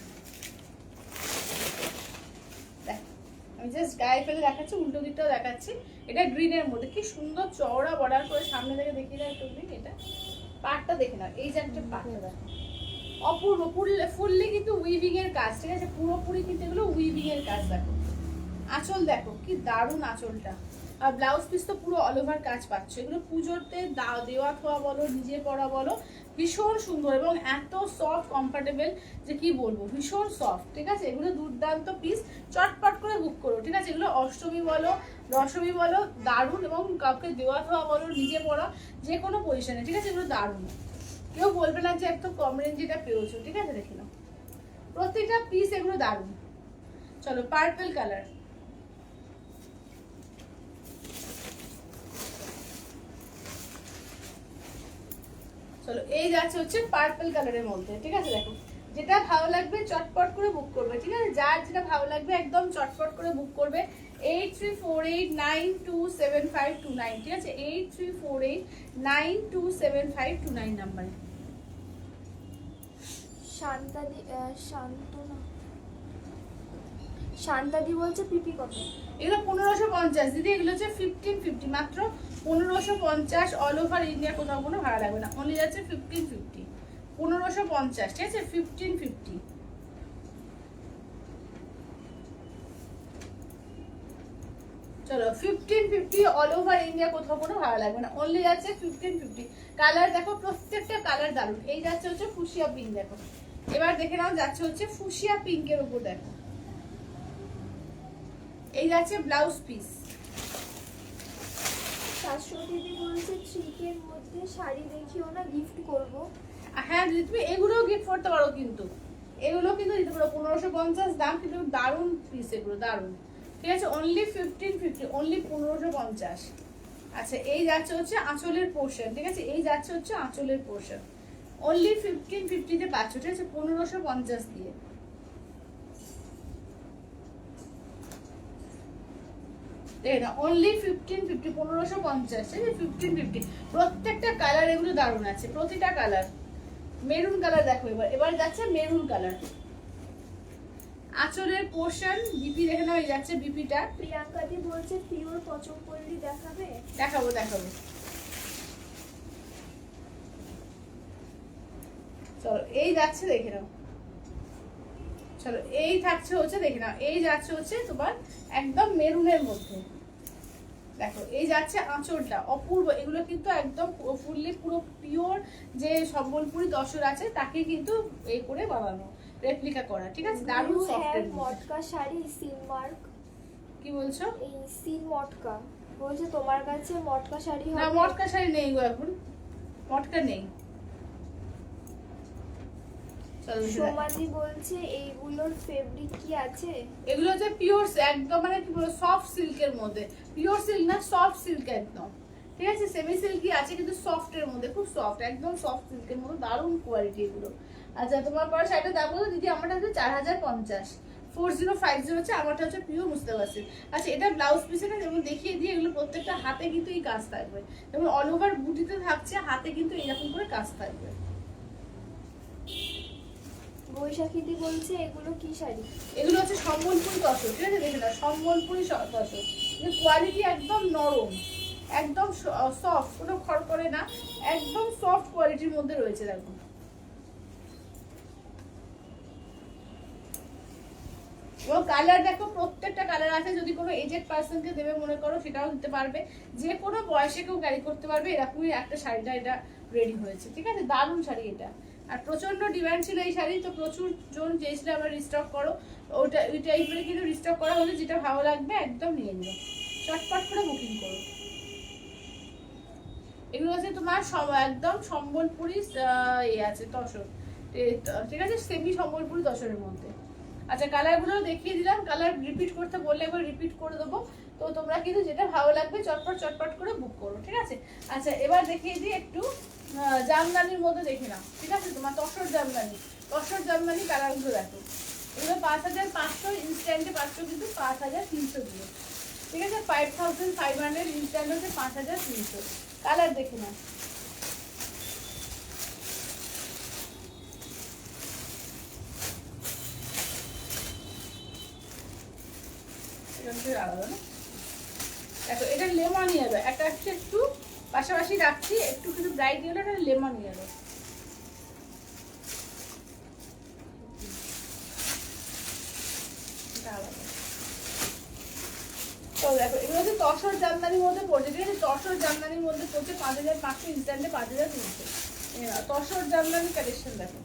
আমি জাস্ট গায়ে ফেলে দেখাচ্ছি, উল্টো দিকটাও দেখাচ্ছি। এটা গ্রিনের মধ্যে কি সুন্দর চওড়া বর্ডার করে, সামনে থেকে দেখিয়ে দেয় একটু, এটা পাটটা দেখে নাও, এই যে একটা পাটটা দেখো অপূর্ব, ফুললি কিন্তু উইভিং এর কাজ, ঠিক আছে পুরোপুরি কিন্তু এগুলো উইভিং এর কাজ। দেখো আঁচল দেখো কি দারুণ আঁচলটা, আর ব্লাউজ পিস তো পুরো অল ওভার কাজ পাচ্ছ। এগুলো পুজোতে দেওয়া থোয়া বলো, নিজে পরা বলো, ভীষণ সুন্দর এবং এত সফট কমফোর্টেবল যে কি বলবো, ভীষণ সফট, ঠিক আছে এগুলো দুর্দান্ত পিস, চটপট করে বুক করো, ঠিক আছে এগুলো অষ্টমী বলো দশমী বলো দারুণ, এবং কাউকে দেওয়া থোয়া বলো, নিজে পরা, যে কোনো পজিশনে, ঠিক আছে এগুলো দারুণ, কেউ বলবে না যে একদম কম রেঞ্জে এটা পেয়েছো, ঠিক আছে দেখে নাও প্রত্যেকটা পিস এগুলো দারুণ। চলো পার্পল কালার, চলো এই যাচ্ছে হচ্ছে পার্পল কালারের মধ্যে, ঠিক আছে দেখো যেটা ভালো লাগবে চটপট করে বুক করবে, ঠিক আছে যার যেটা ভালো লাগবে একদম চটপট করে বুক করবে। 8348927529, ঠিক আছে 8348927529 নাম্বারে। শান্তাদি বলছে পিপি কত? এগুলো 1550 দিদি, এগুলো হচ্ছে 1550, মাত্র 1550, অল ওভার ইন্ডিয়া, কোথাও কোনো ভাড়া লাগবে না, অনলি যাচ্ছে 1550, 1550, ঠিক আছে 1550। চলো 1550, অল ওভার ইন্ডিয়া, কোথাও কোনো ভাড়া লাগবে না, অনলি যাচ্ছে 1550। কালার দেখো প্রত্যেকটা কালার দারুণ। এই যাচ্ছে হচ্ছে ফুশিয়া পিঙ্ক, দেখো এবার দেখে নাও যাচ্ছে হচ্ছে ফুশিয়া পিঙ্কের উপর, দেখো এই যাচ্ছে ব্লাউজ পিস। শাশ্বতীদি বলছে 3K এর মধ্যে শাড়ি দেখিও না, গিফট করব। হ্যাঁ দিদি তুমি এগুলোও গিফট করতে পারো, কিন্তু এগুলো কিন্তু দিতে পারো, 1550 দাম, কিন্তু দারুণ পিস এগুলো দারুণ, ঠিক আছে অনলি 1550, অনলি 1550। আচ্ছা এই যাচ্ছে হচ্ছে আঁচলের পোর্শন, ঠিক আছে এই যাচ্ছে হচ্ছে আঁচলের পোর্শন, অনলি 1550-তে পাচ্ছ, ঠিক আছে 1550 দিয়ে। অনলি 1550, 1550, ঠিক আছে 1550। প্রত্যেকটা কালার এগুলো দারুণ আছে, প্রতিটা কালার। মেরুন কালার দেখো, এবার যাচ্ছে মেরুন কালার, আঁচলের পোর্শন বিপি দেখে নাও, এই যাচ্ছে বিপিটা। প্রিয়াঙ্কাদি বলছে পিওর পচমপল্লি দেখাবে, দেখাবো দেখাবো। চলো এই যাচ্ছে দেখে নাও, চলো এই থাকছে হচ্ছে দেখে নাও, এই যাচ্ছে হচ্ছে তোমার একদম মেরুনের মধ্যে, দেখো এই যাচ্ছে আঁচলটা অপূর্ব। এগুলো কিন্তু একদম ফুললি পুরো পিওর যে সম্বলপুরি তসর আছে তাকে কিন্তু এই করে বানানো, রেপ্লিকা করা, ঠিক আছে দারুণ সফট। মটকা শাড়ি সিন মার্ক, কি বলছো? এই সিন মটকা বলছে তোমার কাছে মটকা শাড়ি না হবে? মটকা শাড়ি নেই গো, এখন মটকা নেই। সোমাদি বলছে এইগুলোর ফেব্রিক কি আছে? এগুলো হচ্ছে পিওর একদম, মানে কি বলবো সফট সিল্কের মধ্যে, পিওর সিল্ক না সফট সিল্ক একদম, ঠিক আছে সেমি সিল্কই আছে কিন্তু সফটের মধ্যে, খুব সফট একদম সফট সিল্কের মধ্যে, দারুণ কোয়ালিটি এগুলো। আচ্ছা তোমার পরে শাড়িটা দাম বলো দিদি? আমারটা হচ্ছে 4050, 4050 হচ্ছে, আমারটা হচ্ছে পিওর বুঝতে পারছি। আচ্ছা এটা ব্লাউজ পিসে না যেমন দেখিয়ে দিয়ে, এগুলো প্রত্যেকটা হাতে কিন্তু এই কাজ থাকবে, যেমন অল ওভার বুটিতে থাকছে, হাতে কিন্তু এরকম করে কাজ থাকবে। বৈশাখীদি বলছে এগুলো কি শাড়ি? এগুলো হচ্ছে সম্বলপুরি তসর, ঠিক আছে দেখে নাও সম্বলপুরি তসর, কোয়ালিটি একদম নরম, একদম সফট, কোনো খড়খড়ে না, একদম সফট কোয়ালিটির মধ্যে রয়েছে। দেখো এবং কালার দেখো, প্রত্যেকটা কালার আছে। যদি কোনো এজেড পার্সনকে দেবে মনে করো সেটাও দিতে পারবে, যে কোনো বয়সে কেউ ক্যারি করতে পারবে। এরকমই একটা শাড়িটা এটা রেডি হয়েছে, ঠিক আছে? দারুণ শাড়ি এটা, আর প্রচন্ড ডিমান্ড ছিল এই শাড়ি, তো প্রচুর জন চেয়েছিল আবার রিস্টক করো। ওটা ওই টাইপের কিন্তু রিস্টক করা হলে যেটা ভালো লাগবে একদম নিয়ে নিও, চটপট করে বুকিং করো। এগুলো হচ্ছে তোমার সব একদম সম্বলপুরি আছে তসর, ঠিক আছে? সেমি সম্বলপুরি তসরের মধ্যে। আচ্ছা কালারগুলো দেখিয়ে দিলাম, কালার রিপিট করতে বললে একবার রিপিট করে দেবো। তো তোমরা কিন্তু যেটা ভালো লাগবে চটপট চটপট করে বুক করো, ঠিক আছে? আচ্ছা এবার দেখিয়ে দিই একটু জামদানির মধ্যে, দেখে নাও, ঠিক আছে? তোমার তসর জামদানি, তসর জামদানি কালারগুলো দেখো। এগুলো 5500, ইনস্ট্যান্টে পাচ্ছ কিন্তু 5300 দিয়ে, ঠিক আছে? 5500, ইনস্ট্যান্ট হচ্ছে 5300। কালার দেখে নাও, আলাদা না? দেখো এটা লেমন ইয়েলো, একটা হচ্ছে একটু পাশাপাশি রাখছি, একটু কিন্তু ব্রাইট ইয়েলো, এটা লেমন ইয়েলো। তো দেখো এগুলো হচ্ছে তসর জামদানির মধ্যে পড়ছে, ঠিক আছে? তসর জামদানির মধ্যে পড়ছে 5500, ইনস্ট্যান্টে 5300। তসর জামদানি কালেকশন দেখো।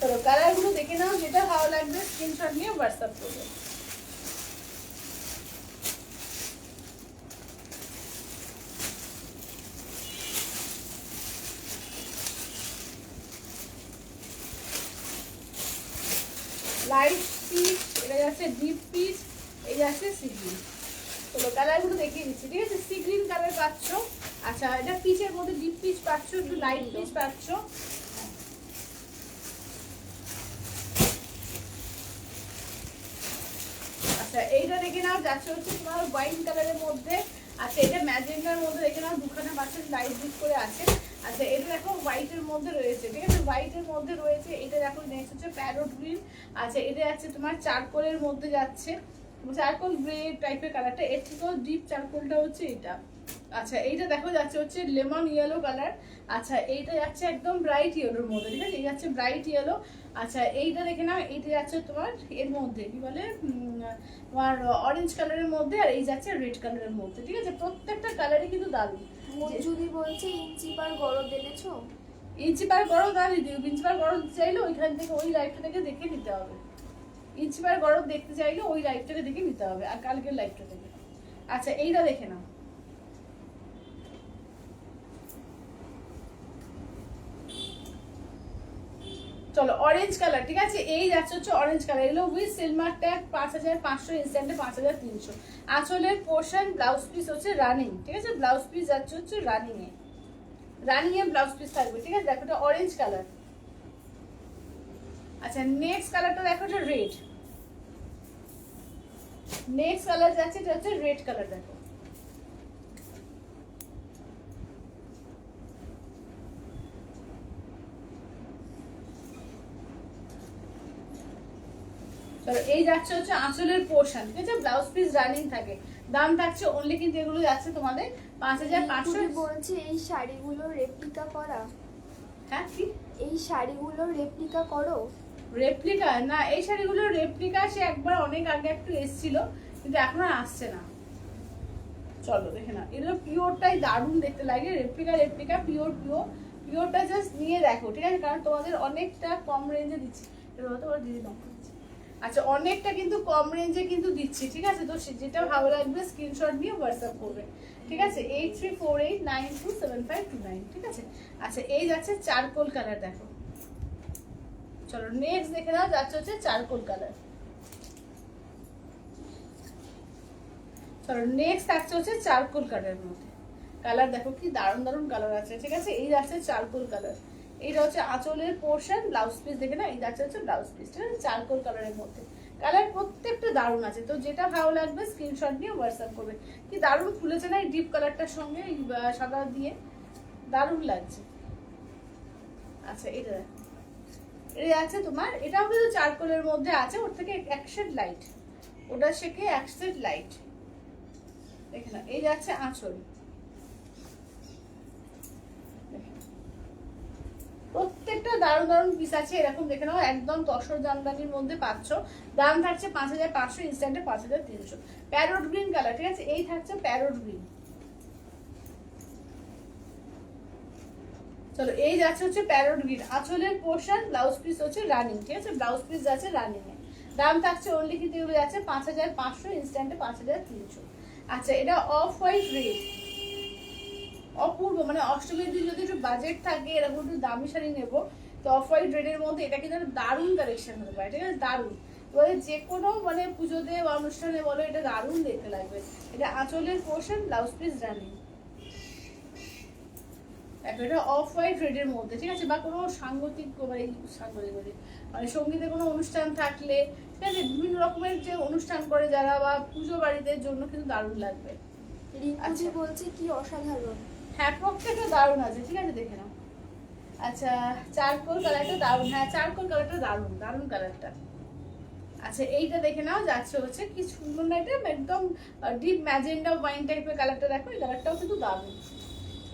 চলো কালারগুলো দেখে নাও, যেটা ভালো লাগবে স্ক্রিনশট নিয়ে হোয়াটসঅ্যাপ করবে। লাইট পিচ, এটা যাচ্ছে ডিপ পিচ, এই যাচ্ছে সি গ্রিন। চলো কালারগুলো দেখিয়ে দিচ্ছি, ঠিক আছে? সি গ্রিন কালার পাচ্ছ, আচ্ছা এটা পিচের মধ্যে ডিপ পিচ পাচ্ছ, একটু লাইট পিচ পাচ্ছ। আচ্ছা এইটা দেখে নাও, যাচ্ছে হচ্ছে তোমার ওয়াইন কালারের মধ্যে। আচ্ছা এটা ম্যাজেন্ডার মধ্যে দেখে নাও, দুখানা পাচ্ছেন লাইট ডিপ করে আছে। আচ্ছা এটা দেখো হোয়াইটের মধ্যে রয়েছে, ঠিক আছে? হোয়াইটের মধ্যে রয়েছে। এটা দেখো নেক্সট হচ্ছে প্যারোট গ্রিন। আচ্ছা এটা যাচ্ছে তোমার চারকোলের মধ্যে যাচ্ছে, চারকোল গ্রে টাইপের কালারটা, এর থেকেও ডিপ চারকোলটা হচ্ছে এটা। আচ্ছা এইটা দেখো যাচ্ছে হচ্ছে লেমন ইয়েলো কালার। আচ্ছা এইটা যাচ্ছে একদম ব্রাইট ইয়েলোর মধ্যে, ঠিক আছে? এই যাচ্ছে ব্রাইট ইয়েলো। আচ্ছা এইটা দেখে নাও, এইটা যাচ্ছে তোমার এর মধ্যে কি বলে তোমার অরেঞ্জ কালারের মধ্যে, আর এই যাচ্ছে রেড কালারের মধ্যে, ঠিক আছে? প্রত্যেকটা কালারই কিন্তু দারুণ। যদি বলছে ইঞ্চি পার গরদ এনেছো, ইঞ্চি পার গরদ দাঁড়িয়ে দিও, ইঞ্চি পার গরদ চাইলে ওইখান থেকে ওই লাইভটা থেকে দেখে নিতে হবে। ইঞ্চি পার গরদ দেখতে চাইলে ওই লাইভটাকে দেখে নিতে হবে, আর কালকের লাইভটা থেকে। আচ্ছা এইটা দেখে নাও, চলো অরেঞ্জ কালার, ঠিক আছে? এই যাচ্ছে হচ্ছে অরেঞ্জ কালার, এগুলো উইথ সিলভার ট্যাগ 5500, ইনস্ট্যান্টে 5300। আঁচলের পোর্শন, ব্লাউজ পিস হচ্ছে রানিং, ঠিক আছে? ব্লাউজ পিস যাচ্ছে হচ্ছে রানিং এ, রানিং এ ব্লাউজ পিস থাকবে, ঠিক আছে? দেখো এটা অরেঞ্জ কালার। আচ্ছা নেক্সট কালারটা দেখো, এটা রেড। নেক্সট কালার যাচ্ছে, এটা হচ্ছে রেড কালার। দেখো এই যাচ্ছে হচ্ছে আঁচলের পোর্শন, ঠিক আছে? ব্লাউজ পিস রানিং থাকে, দাম থাকছে অনলি কিন্তু এগুলো যাচ্ছে তোমাদের 5500। বলছে এই শাড়িগুলো রেপ্লিকা করা। হ্যাঁ কি এই শাড়িগুলো রেপ্লিকা করো? রেপ্লিকা না, এই শাড়িগুলো রেপ্লিকা সে একবার অনেক আগে একটু এসেছিল, কিন্তু এখন আর আসছে না। চলো দেখে না, এগুলো পিওরটাই দারুণ দেখতে লাগে। রেপ্লিকা রেপ্লিকা পিওর পিওর, পিওরটা জাস্ট নিয়ে দেখো, ঠিক আছে? কারণ তোমাদের অনেকটা কম রেঞ্জে দিচ্ছি। এবার তো দিদি দাম। আচ্ছা অনেকটা কিন্তু কম রেঞ্জে কিন্তু দিচ্ছি, ঠিক আছে? তো যেটা ভালো লাগবে স্ক্রিনশট নিয়ে হোয়াটসঅ্যাপ করবে, ঠিক আছে? 8348927529, ঠিক আছে? আচ্ছা এই যাচ্ছে চারকোল কালার, দেখো। চলো নেক্সট দেখে নাও, যাচ্ছে হচ্ছে চারকোল কালার। চলো নেক্সট থাকছে হচ্ছে চারকোল কালারের মধ্যে। কালার দেখো কি দারুণ দারুণ কালার আছে, ঠিক আছে? এই যাচ্ছে চারকোল কালার, এইটা হচ্ছে আঁচলের পোর্শন, ব্লাউজ পিস দেখে না, এই যাচ্ছে হচ্ছে ব্লাউজ পিস, ঠিক আছে? চারকোল কালারের মধ্যে। কালার প্রত্যেকটা দারুণ আছে, তো যেটা ভালো লাগবে স্ক্রিনশট নিয়ে হোয়াটসঅ্যাপ করবে। কি দারুণ খুলেছে না এই ডিপ কালারটার সঙ্গে এই সাদা দিয়ে, দারুণ লাগছে। আচ্ছা এটা দেখো, এই আছে তোমার, এটাও কিন্তু চারকোলের মধ্যে আছে, ওর থেকে এক শেড লাইট, ওটা শেখে এক শেড লাইট। দেখে না, এই যাচ্ছে আঁচল। প্রত্যেকটা দারুণ দারুণ পিস আছে, এরকম দেখে নাও, একদম তসর জামদানির মধ্যে পাচ্ছ। দাম থাকছে 5500, ইনস্ট্যান্টে 5300। প্যারট গ্রিন কালার, ঠিক আছে, এই থাকছে প্যারট গ্রিন। চলো এই যাচ্ছে হচ্ছে প্যারট গ্রিন, আঁচলের পোর্শন, ব্লাউজ পিস হচ্ছে রানিং, ঠিক আছে, ব্লাউজ পিস যাচ্ছে রানিং এ। দাম থাকছে অনলি কিন্তু এগুলো যাচ্ছে 5500, ইনস্ট্যান্টে 5300। আচ্ছা, এটা অফ হোয়াইট রেড, অপূর্ব, মানে অষ্টমীর দিন যদি একটু বাজেট থাকে, এরকম একটু দামি শাড়ি নেবো, তো অফ হোয়াইট রেডের মধ্যে এটা কিন্তু দারুণ কালেকশন হতে পারে, ঠিক আছে, দারুণ। এবারে যে কোনো মানে পুজোতে বা অনুষ্ঠানে বলো, এটা দারুণ দেখতে লাগবে। এটা আঁচলের পোর্শন, ব্লাউজ পিস রানিং। এটা অফ হোয়াইট রেডের মধ্যে, ঠিক আছে, বা কোনো সাংগতিক মানে মানে সঙ্গীতে কোনো অনুষ্ঠান থাকলে, ঠিক আছে, বিভিন্ন রকমের যে অনুষ্ঠান করে যারা, বা পুজো বাড়িতে জন্য কিন্তু দারুণ লাগবে। রিঙ্কুজি বলছে কি অসাধারণ। হ্যাঁ, প্রত্যেকটা দারুণ আছে, ঠিক আছে, দেখে নাও। আচ্ছা, চারকোল কালারটা দারুণ, হ্যাঁ চারকোল কালারটা দারুণ, দারুণ কালারটা। আচ্ছা, এইটা দেখে নাও, যাচ্ছে হচ্ছে কি সুন্দর না, এটা একদম ডিপ ম্যাজেন্ডা ওয়াইন টাইপের কালারটা, দেখো এই কালারটাও কিন্তু দারুণ।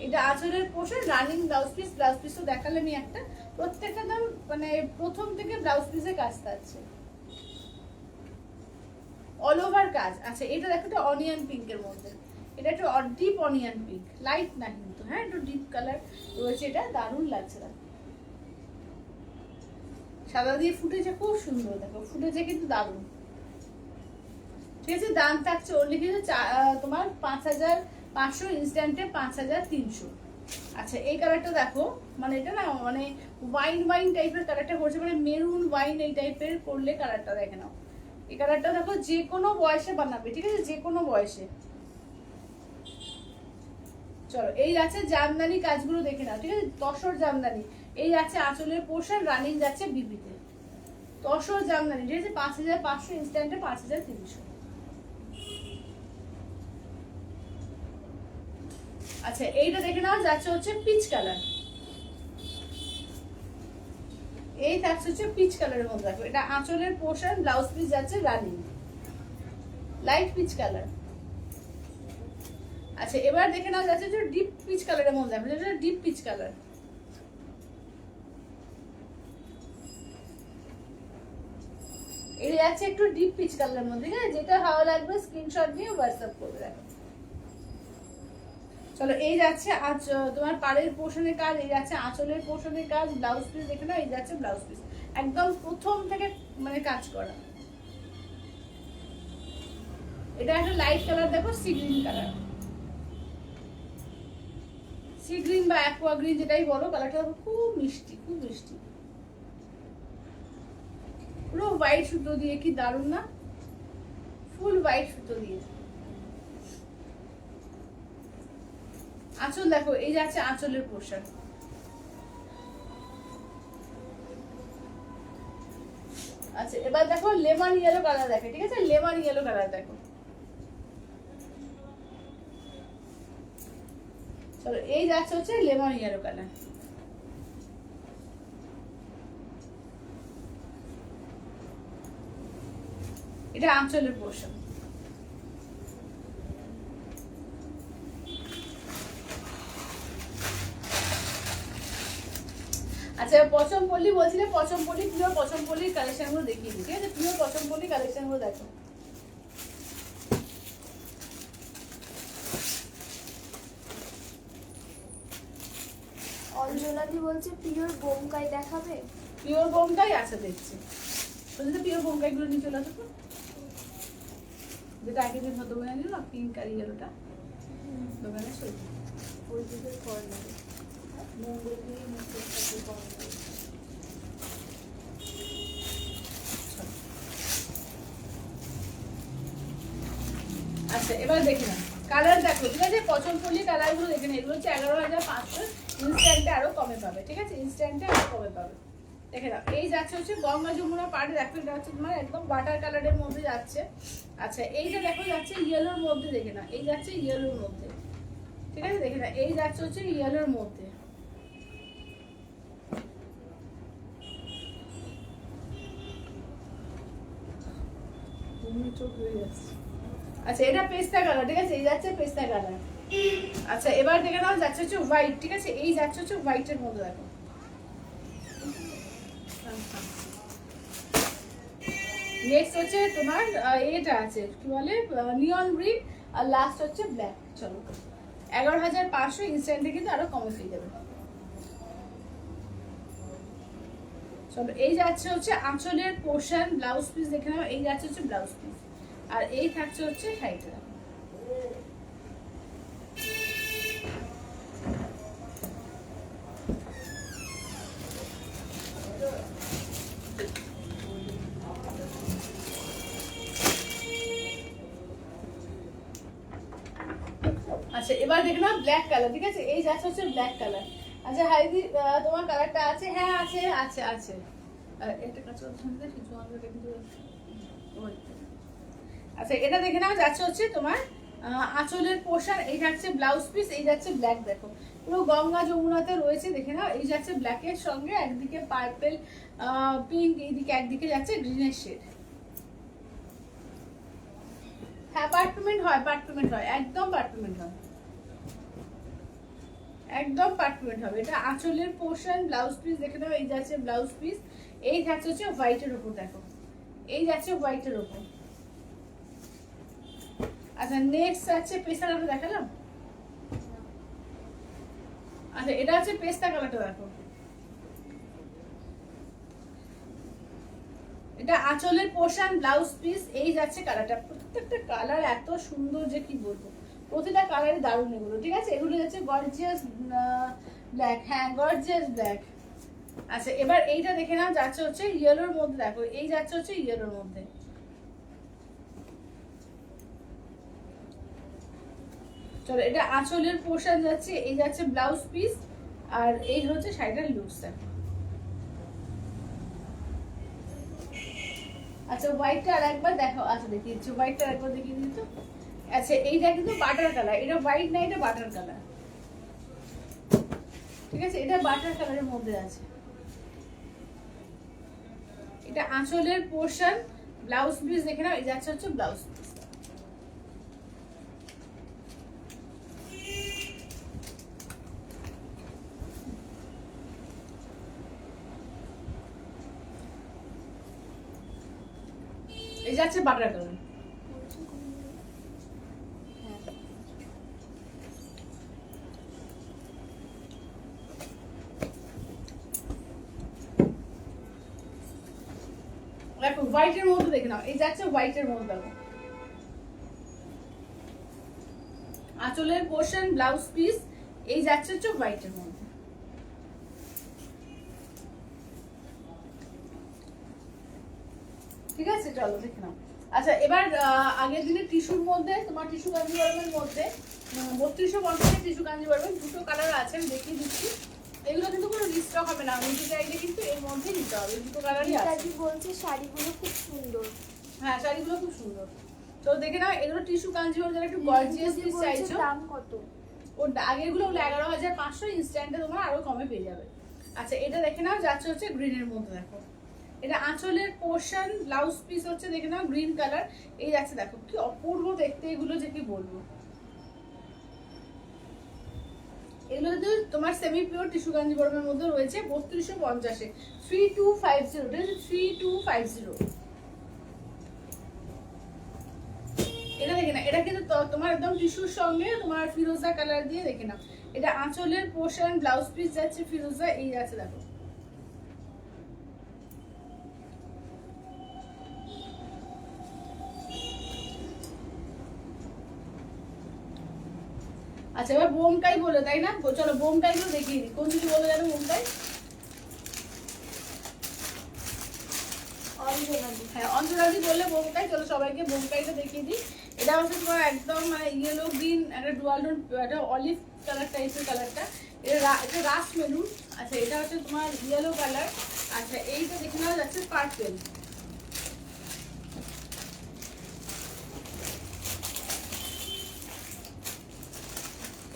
এটা আঁচলের portion, running blouse piece, blouse পিসও দেখালে আমি একটা, প্রত্যেকটা দাম মানে প্রথম থেকে ব্লাউজ পিসে কাজ থাকছে, অল ওভার কাজ। আচ্ছা, এটা দেখো, এটা অনিয়ন পিঙ্কের মধ্যে, এটা একটু ডিপ অনিয়ন পিঙ্ক, লাইট না কিন্তু, হ্যাঁ একটু ডিপ কালার রয়েছে, এটা দারুণ লাগছে। সাদা দিয়ে ফুটেছে, খুব সুন্দর, দেখো ফুটেছে কিন্তু দারুণ, ঠিক আছে। দাম থাকছে অনলি কিন্তু তোমার 5500, ইনস্ট্যান্টে 5300। আচ্ছা, এই কালারটা দেখো, মানে এটা না মানে ওয়াইন ওয়াইন টাইপের কালারটা করছে, মানে মেরুন ওয়াইন এই টাইপের করলে কালারটা দেখে নাও। এই কালারটা দেখো, যে কোনো বয়সে বানাবে, ঠিক আছে, যে কোনো বয়সে। চলো এই আছে জামদানি কাজগুলো দেখে নাও, ঠিক আছে, তসর জামদানি। এই আছে আঁচলের পোর্শন, রানিং যাচ্ছে বিবিতে, তসর জামদানি, ঠিক আছে, 5500, ইনস্ট্যান্টে 5300। আচ্ছা, এইটা দেখে নাও, যাচ্ছে হচ্ছে পিচ কালার, এই থাকছে হচ্ছে পিচ কালারের মধ্যে, দেখো এটা আঁচলের পোর্শন, ব্লাউজ পিস যাচ্ছে রানিং, লাইট পিচ কালার। আচ্ছা, এবার দেখে নাও, যাচ্ছে হচ্ছে ডিপ পিচ কালারের মধ্যে, দেখো এটা ডিপ পিচ কালার। এটা যাচ্ছে একটু ডিপ পিচ কালারের মধ্যে, ঠিক আছে, যেটা ভালো লাগবে স্ক্রিনশট নিয়ে হোয়াটসঅ্যাপ করবে, দেখো। চলো এই যাচ্ছে তোমার পাড়ের পোর্শনের কাজ, এই যাচ্ছে আঁচলের পোর্শনের কাজ, ব্লাউজ পিস দেখে নাও, এই যাচ্ছে ব্লাউজ পিস, একদম প্রথম থেকে মানে কাজ করা। এটা একটা লাইট কালার, দেখো sea green colour, sea green বা অ্যাকোয়া গ্রিন যেটাই বলো, কালারটা খুব মিষ্টি, খুব মিষ্টি, পুরো হোয়াইট সুতো দিয়ে, কি দারুণ না, ফুল হোয়াইট সুতো দিয়ে। আঁচল দেখো, এই যাচ্ছে আঁচলের পোর্শন। আচ্ছা, এবার দেখো লেমন ইয়েলো কালার দেখে, ঠিক আছে, লেমন ইয়েলো কালার দেখো। চলো এই যাচ্ছে হচ্ছে লেমন ইয়েলো কালার। এটা আঁচলের পোর্শন। আচ্ছা, পচমপল্লী বলছিলে, পচমপল্লী পিওর পচমপল্লীর কালেকশন গুলো দেখিয়ে দিই, ঠিক আছে, পিওর পচমপল্লী কালেকশন গুলো দেখো। অঞ্জনাদি বলছে পিওর বোমকাই দেখাবে, পিওর বোমকাই আছে দেখছি, বুঝলি, পিওর বোমকাই গুলো নিয়ে চলে আসো তো, যেটা আগে যে দোকানে নিল না, পিঙ্ক আর ইয়েলোটা দোকানে সই, ওই দিকের কর্নারে মঙ্গল দিয়ে মুখের সাথে কর্নারে। আচ্ছা, এবার দেখে নাও কালার দেখো, ঠিক আছে, পচমপল্লী কালার গুলো দেখে নাও, এগুলো হচ্ছে 11500, ইনস্ট্যান্টে আরো কমে পাবে, ঠিক আছে, ইনস্ট্যান্টে আরো কমে পাবে, দেখে নাও। এই যাচ্ছে হচ্ছে গঙ্গা যমুনা পাড়ে, দেখো এটা হচ্ছে তোমার একদম বাটার কালারের মধ্যে যাচ্ছে। আচ্ছা, এইটা দেখো যাচ্ছে ইয়েলোর মধ্যে, দেখে নাও, এই যাচ্ছে ইয়েলোর মধ্যে, ঠিক আছে, দেখে নাও, এই যাচ্ছে হচ্ছে ইয়েলোর মধ্যে। এমনি চোখ হয়ে যাচ্ছে। আচ্ছা এটা পেস্তা কালার, ঠিক আছে, এই যাচ্ছে পেস্তা কালার। আচ্ছা এবার দেখে নাও যাচ্ছে হচ্ছে হোয়াইট, ঠিক আছে, এই যাচ্ছে হচ্ছে হোয়াইটের মধ্যে দেখো। নেক্সট হচ্ছে তোমার এটা আছে কি বলে নিয়ন গ্রিন, আর লাস্ট হচ্ছে ব্ল্যাক। চলো 11,500 ইনস্ট্যান্টে কিন্তু আরো কমে পেয়ে যাবে। চলো এই যাচ্ছে হচ্ছে আঁচলের পোর্শন, ব্লাউজ পিস দেখে নাও, এই যাচ্ছে হচ্ছে ব্লাউজ পিস, আর এই থাকছে হচ্ছে শাড়িটা। আচ্ছা এবার দেখে নাও ব্ল্যাক কালার, ঠিক আছে, এই যাচ্ছে হচ্ছে ব্ল্যাক কালার। আচ্ছা হাইদি তোমার কালারটা আছে? হ্যাঁ আছে আছে আছে। এটা কাছে কিছু আমাদের কিন্তু। আচ্ছা এটা দেখে নাও যাচ্ছে হচ্ছে তোমার আঁচলের পোর্শন, এই যাচ্ছে ব্লাউজ পিস, এই যাচ্ছে ব্ল্যাক। দেখো পুরো গঙ্গা যমুনাতে রয়েছে, দেখে নাও, এই যাচ্ছে ব্ল্যাকের সঙ্গে একদিকে পার্পেল পিঙ্ক, এইদিকে একদিকে যাচ্ছে গ্রিনের শেড। হ্যাঁ পার্পেলমেন্ট হয়, পার্পেলমেন্ট হয়, একদম পার্পেলমেন্ট হয়, একদম পার্পেলমেন্ট হবে। এটা আঁচলের পোর্শন, ব্লাউজ পিস দেখে নাও, এই যাচ্ছে ব্লাউজ পিস, এই যাচ্ছে হচ্ছে হোয়াইটের উপর। দেখো এই যাচ্ছে হোয়াইটের উপর। আচ্ছা নেক্সট আছে পেস্তা কালার, দেখালাম। আচ্ছা এটা হচ্ছে পেস্তা কালারটা, দেখো এটা আঁচলের পোর্শন, ব্লাউজ পিস, এই যাচ্ছে কালারটা। প্রত্যেকটা কালার এত সুন্দর যে কি বলবো, প্রতিটা কালারই দারুণ এগুলো, ঠিক আছে, এগুলো যাচ্ছে গর্জিয়াস ব্ল্যাক। হ্যাঁ গর্জিয়াস ব্ল্যাক। আচ্ছা এবার এইটা দেখে নাও যাচ্ছে হচ্ছে ইয়েলোর মধ্যে, দেখো এই যাচ্ছে হচ্ছে ইয়েলোর মধ্যে। চলো এটা আঁচলের পোর্শন যাচ্ছে, এই যাচ্ছে ব্লাউজ পিস, আর এই হচ্ছে শাড়িটার লুকস। আচ্ছা হোয়াইটটা আর একবার দেখো। আচ্ছা দেখিয়েছি, হোয়াইটটা একবার দেখিয়ে দিই তো। আচ্ছা এইটা কিন্তু বাটার কালার, এটা হোয়াইট না, এটা বাটার কালার, ঠিক আছে, এটা বাটার কালারের মধ্যে আছে। এটা আঁচলের পোর্শন, ব্লাউজ পিস দেখে নাও, এই যাচ্ছে হচ্ছে ব্লাউজ পিস। এই যাচ্ছে বাটার কালার। দেখো হোয়াইটের মধ্যে দেখে নাও, এই যাচ্ছে হোয়াইটের মধ্যে। দেখো আঁচলের পোর্শন, ব্লাউজ পিস, এই যাচ্ছে হচ্ছে হোয়াইটের মধ্যে। ঠিক আছে চলো দেখে নাও। আচ্ছা এবার আগের দিনের টিস্যুর মধ্যে, তোমার টিস্যু কাঞ্জিবরমের মধ্যে 3250 টিস্যু কাঞ্জিবরমের দুটো কালার আছে, আমি দেখিয়ে দিচ্ছি। এগুলো কিন্তু কোনো রিস্টক হবে না, নিতে চাইলে কিন্তু এর মধ্যে নিতে হবে, দুটো কালারই আছে। কাজী বলছে শাড়িগুলো খুব সুন্দর। হ্যাঁ শাড়িগুলো খুব সুন্দর। তো দেখে নাও এগুলো টিস্যু কাঞ্জিবরম, যারা একটু গর্জিয়াস পিস চাইছো। দাম কত? ওর আগেরগুলো হলো 11,500, ইনস্ট্যান্টে তোমার আরো কমে পেয়ে যাবে। আচ্ছা এটা দেখে নাও যাচ্ছে হচ্ছে গ্রিনের মধ্যে। দেখো এটা আঁচলের পোর্শন, ব্লাউজ পিস হচ্ছে দেখে নাও গ্রিন কালার, এই যাচ্ছে। দেখো কি অপূর্ব দেখতে এগুলো, যে কি বলবো। এগুলো কিন্তু তোমার সেমি পিওর টিস্যু কাঞ্জিবরমের মধ্যে রয়েছে 3250-এ 3250, এটা হচ্ছে 3250। এটা দেখে না, এটা কিন্তু তোমার একদম টিস্যুর সঙ্গে তোমার ফিরোজা কালার দিয়ে দেখে নাও। এটা আঁচলের পোর্শন, ব্লাউজ পিস যাচ্ছে ফিরোজা, এই যাচ্ছে। দেখো আচ্ছা এবার বোমটাই বলে, তাই না? চলো বোমটাই গুলো দেখিয়ে দিই। কোন কিছু বলে জানো বোমটাই? হ্যাঁ অঞ্জনাদি বললে বোমটাই। চলো সবাইকে বোমটাইটা দেখিয়ে দিই। এটা হচ্ছে তোমার একদম মানে ইয়েলো গ্রিন, একটা ডুয়াল টোন, একটা অলিভ কালার টাইপের কালারটা, এটা রাস্ট মেরুন। আচ্ছা এটা হচ্ছে তোমার ইয়েলো কালার। আচ্ছা এইটা দেখে নেওয়া যাচ্ছে পার্পেল।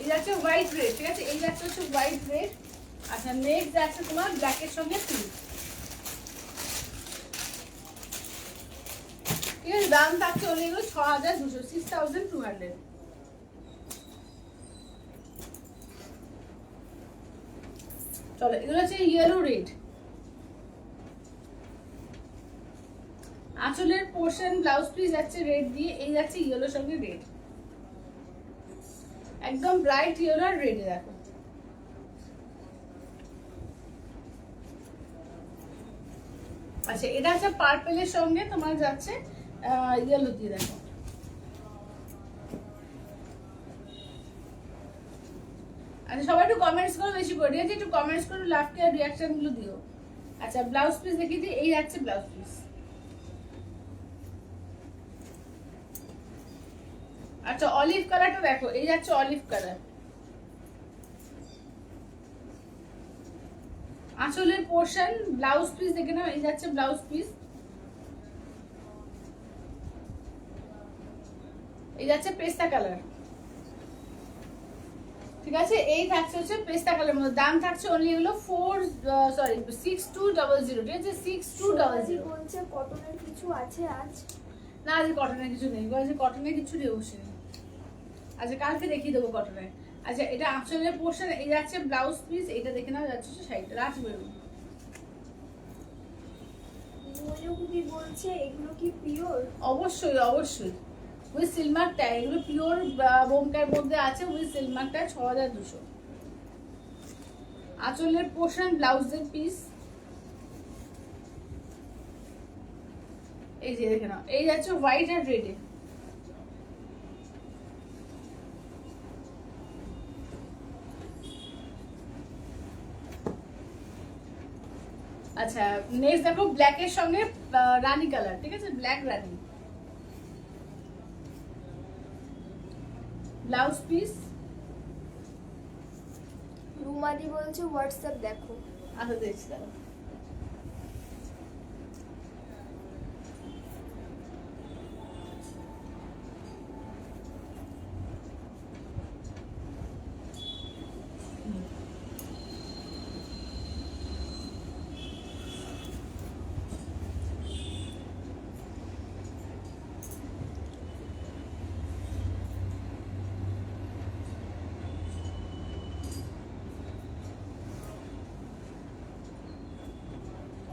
এই যাচ্ছে হোয়াইট রেড, ঠিক আছে, এই যাচ্ছে হচ্ছে হোয়াইট রেড। আচ্ছা নেক্সট যাচ্ছে তোমার ব্ল্যাকের সঙ্গে পিঙ্ক, ঠিক আছে। দাম থাকছে অনলি এগুলো 6200, 6200। চলো এগুলো হচ্ছে ইয়েলো রেড। আঁচলের পোর্শন ব্লাউজ পিস যাচ্ছে রেড দিয়ে, এই যাচ্ছে ইয়েলোর সঙ্গে রেড, একদম ব্রাইট ইয়েলো আর রেডে দেখো। আচ্ছা এটা হচ্ছে পার্পেলের সঙ্গে তোমার যাচ্ছে ইয়েলো দিয়ে দেখো। আচ্ছা সবাই একটু কমেন্টস করো বেশি করে, ঠিক আছে? একটু কমেন্টস করো, লাভ কে রিঅ্যাকশন গুলো দিও। আচ্ছা ব্লাউজ পিস দেখিয়ে দিই, এই যাচ্ছে ব্লাউজ পিস। আচ্ছা অলিভ কালারটা দেখো, এই যাচ্ছে অলিভ কালার। আঁচলের পোর্শন ব্লাউজ পিস দেখে নাও, এই যাচ্ছে ব্লাউজ পিস, এই যাচ্ছে পেস্তা কালার। ঠিক আছে, এই থাকছে হচ্ছে পেস্তা কালারের মধ্যে। দাম থাকছে অনলি এগুলো 6200, ঠিক আছে? 6200 বলছে কটনের কিছু আছে আজ? না আজ কটনের কিছু নেই, আজ কটনের কিছু নেই বসে। আচ্ছা কালকে দেখিয়ে দেবো কটনের। আচ্ছা এটা আঁচলের পোর্শন, এই যাচ্ছে ব্লাউজ পিস, এটা দেখে নাও যাচ্ছে শাড়িটা রাখি বেরোবে। ময়ূরী বলছে এগুলো কি পিওর? অবশ্যই অবশ্যই, উইথ সিলমার ট্যাগ, এগুলো পিওর বোমকার মধ্যে আছে, উইথ সিলমার ট্যাগ 6200। আঁচলের পোর্শন ব্লাউজের পিস, এই যে দেখে নাও, এই যাচ্ছে হোয়াইট আর রেডে। আচ্ছা নেক্সট দেখো ব্ল্যাক এর সঙ্গে রানী কালার, ঠিক আছে? ব্ল্যাক রানী ব্লাউজ পিস। রুমাদি বলছে হোয়াটসঅ্যাপ দেখো। আচ্ছা দেখছি দাঁড়াও।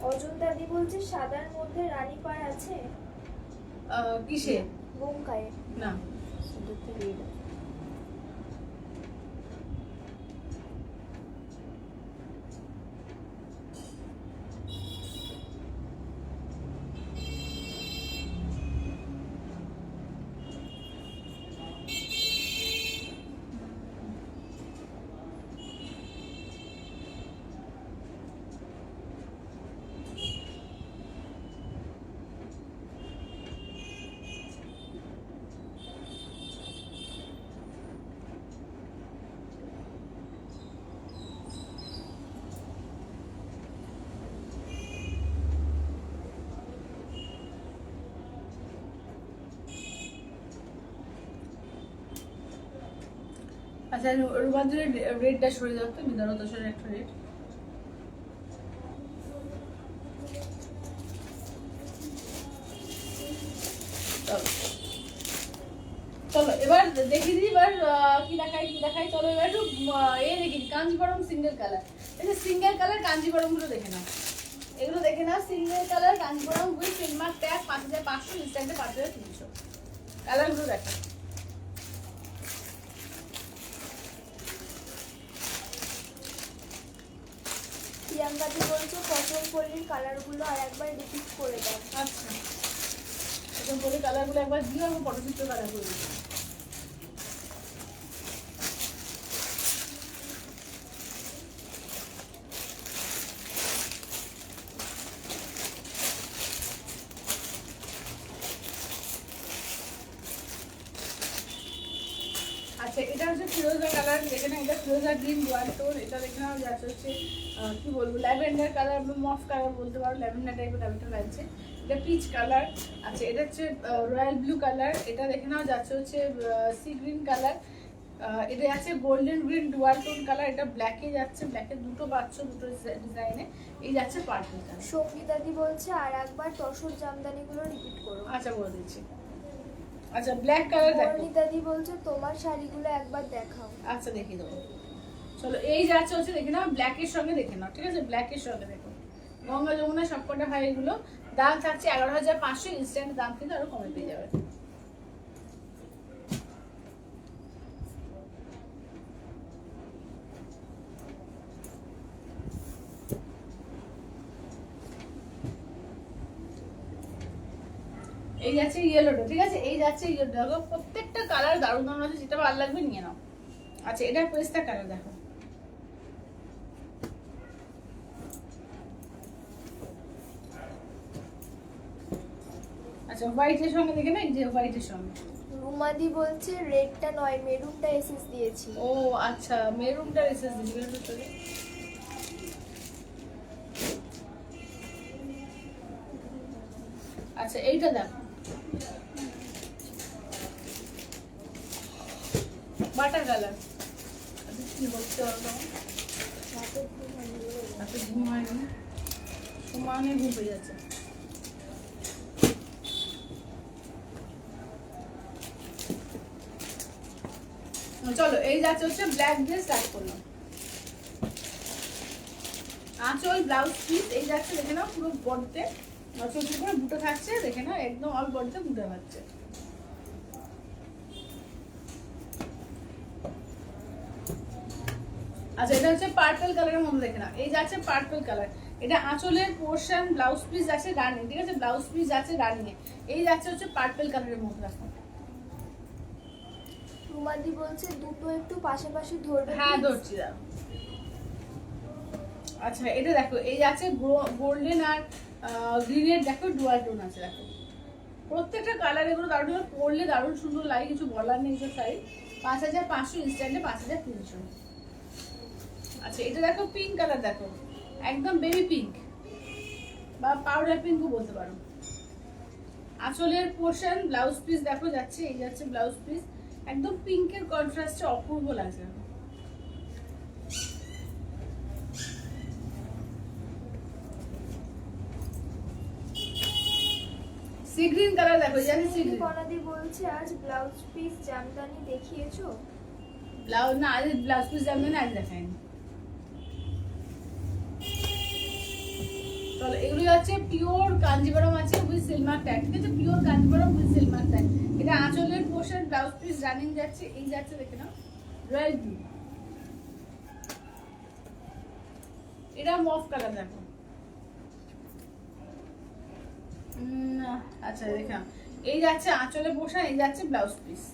অযোধ্যাদি বলছে সাদার মধ্যে রানী পাড় আছে কিসে? বোমকায়ে। না সেটাতে রেড আছে। আচ্ছা রুমান্দ্রের রেডটা সরে যাও তো, বিধানত সরে একটা রেড। চলো এবার দেখিয়ে দিই, এবার কি দেখাই চলো এবার একটু এ দেখি কাঞ্জিবরম সিঙ্গেল কালার। এই যে সিঙ্গেল কালার কাঞ্জিবরম গুলো দেখে নাও, এগুলো দেখে নাও single colour Kanjeevaram with silkmark tag 5500, ইনস্ট্যান্টে 5300। কালারগুলো দেখো। প্রিয়াঙ্কাদি বলছে পটল পল্লির কালারগুলো আর একবার রিপিট করে দাও। আচ্ছা এখন বলি কালারগুলো একবার দিও, আমি পটচিত্র কালার করে দিই। আচ্ছা এটা হচ্ছে ফিরোজা কালার, দেখে না এটা ফিরোজা গ্রিন ওয়ান টোন। এটা দেখে নাও যাচ্ছে হচ্ছে কি বলবো ল্যাভেন্ডার কালার, মফ কালার বলতে পারো, ল্যাভেন্ডার টাইপের কালারটা লাগছে। এটা পিচ কালার। আচ্ছা এটা হচ্ছে রয়্যাল ব্লু কালার। এটা দেখে নাও যাচ্ছে হচ্ছে সি গ্রিন কালার। এটা যাচ্ছে golden green dual tone colour. এটা ব্ল্যাকে যাচ্ছে, ব্ল্যাকের দুটো পাচ্ছ দুটো ডিজাইনে। এই যাচ্ছে পার্পল কালার। সঙ্গীতাদি বলছে আর একবার তসর জামদানিগুলো রিপিট করো। আচ্ছা বলে দিচ্ছি। আচ্ছা ব্ল্যাক কালার দেখো। বর্ণিতাদি বলছে তোমার শাড়িগুলো একবার দেখাও। আচ্ছা দেখিয়ে দেবো। চলো এই যাচ্ছে হচ্ছে দেখে নাও, ব্ল্যাকের সঙ্গে দেখে নাও, ঠিক আছে? ব্ল্যাকের সঙ্গে দেখো, গঙ্গা যমুনা সবকটা হয় এগুলো। দাম থাকছে 11,500, ইনস্ট্যান্ট দাম কিন্তু আরো কমে পেয়ে যাবে। এই যাচ্ছে ইয়েলোটা, ঠিক আছে? এই যাচ্ছে ইয়েলোটা, দেখো প্রত্যেকটা কালার দারুণ দারুণ আছে, যেটা ভালো লাগবে নিয়ে নাও। আচ্ছা এটা পেস্তা কালার দেখো, আচ্ছা হোয়াইটের সঙ্গে দেখে না, এই যে হোয়াইটের সঙ্গে। রুমাদি বলছে রেডটা নয় মেরুনটা এসএস দিয়েছি। ও আচ্ছা মেরুনটা এসেস দিয়েছি সরি। আচ্ছা এইটা দেখো, বাটার কালার। কি বলতে পারবো, এত ঘুম হয়নি, সমানে ঘুম পেয়ে যাচ্ছে। চলো এই যাচ্ছে হচ্ছে ব্ল্যাক দিয়ে স্টার্ট করলাম। আঁচল ব্লাউজ পিস এই যাচ্ছে দেখে নাও, পুরো বডিতে ছোট করে বুটো থাকছে, দেখে নাও একদম অল বডিতে বুটো থাকছে। আচ্ছা এটা হচ্ছে পার্পল কালারের মধ্যে, দেখে নাও এই যাচ্ছে পার্পল কালার। এটা আঁচলের পোর্শন, ব্লাউজ পিস যাচ্ছে রানিং, ঠিক আছে? ব্লাউজ পিস যাচ্ছে রানিং এ, এই যাচ্ছে হচ্ছে পার্পল কালারের মধ্যে। দেখো রুমাদি বলছে দুটো একটু পাশাপাশি ধরবে। হ্যাঁ ধরছি দাও। আচ্ছা এটা দেখো, এই যাচ্ছে গোল্ডেন আর গ্রিনের, দেখো ডুয়াল টোন আছে। দেখো প্রত্যেকটা কালার এগুলো দারুণ, পরলে দারুণ সুন্দর লাগে, কিছু বলার নেই। তো শাড়ি 5,500, ইনস্ট্যান্টে 5,300। আচ্ছা এটা দেখো পিঙ্ক কালার, দেখো একদম বেবি পিঙ্ক বা পাউডার পিঙ্কও বলতে পারো। আঁচলের পোর্শন, ব্লাউজ পিস দেখো যাচ্ছে, এই যাচ্ছে ব্লাউজ পিস, একদম পিঙ্কের কন্ট্রাস্টে অপূর্ব লাগছে। সি গ্রিন কালার দেখো, জানি সি গ্রিন। বনাদি বলছে আজ ব্লাউজ পিস জামদানি দেখিয়েছো? ব্লাউজ না, আজ ব্লাউজ পিস জামদানি আজ দেখায়নি। চলো এগুলো যাচ্ছে পিওর কাঞ্জিবরম আছে উইথ সিলমার ট্যাগ, ঠিক আছে? পিওর কাঞ্জিবরম উইথ সিলমার ট্যাগ। এটা আঁচলের পোর্শন, ব্লাউজ পিস রানিং যাচ্ছে, এই যাচ্ছে দেখে নাও রয়্যাল ব্লু। এটা মফ কালার দেখো। আচ্ছা দেখে নাও, এই যাচ্ছে আঁচলের পোর্শন, এই যাচ্ছে ব্লাউজ পিস।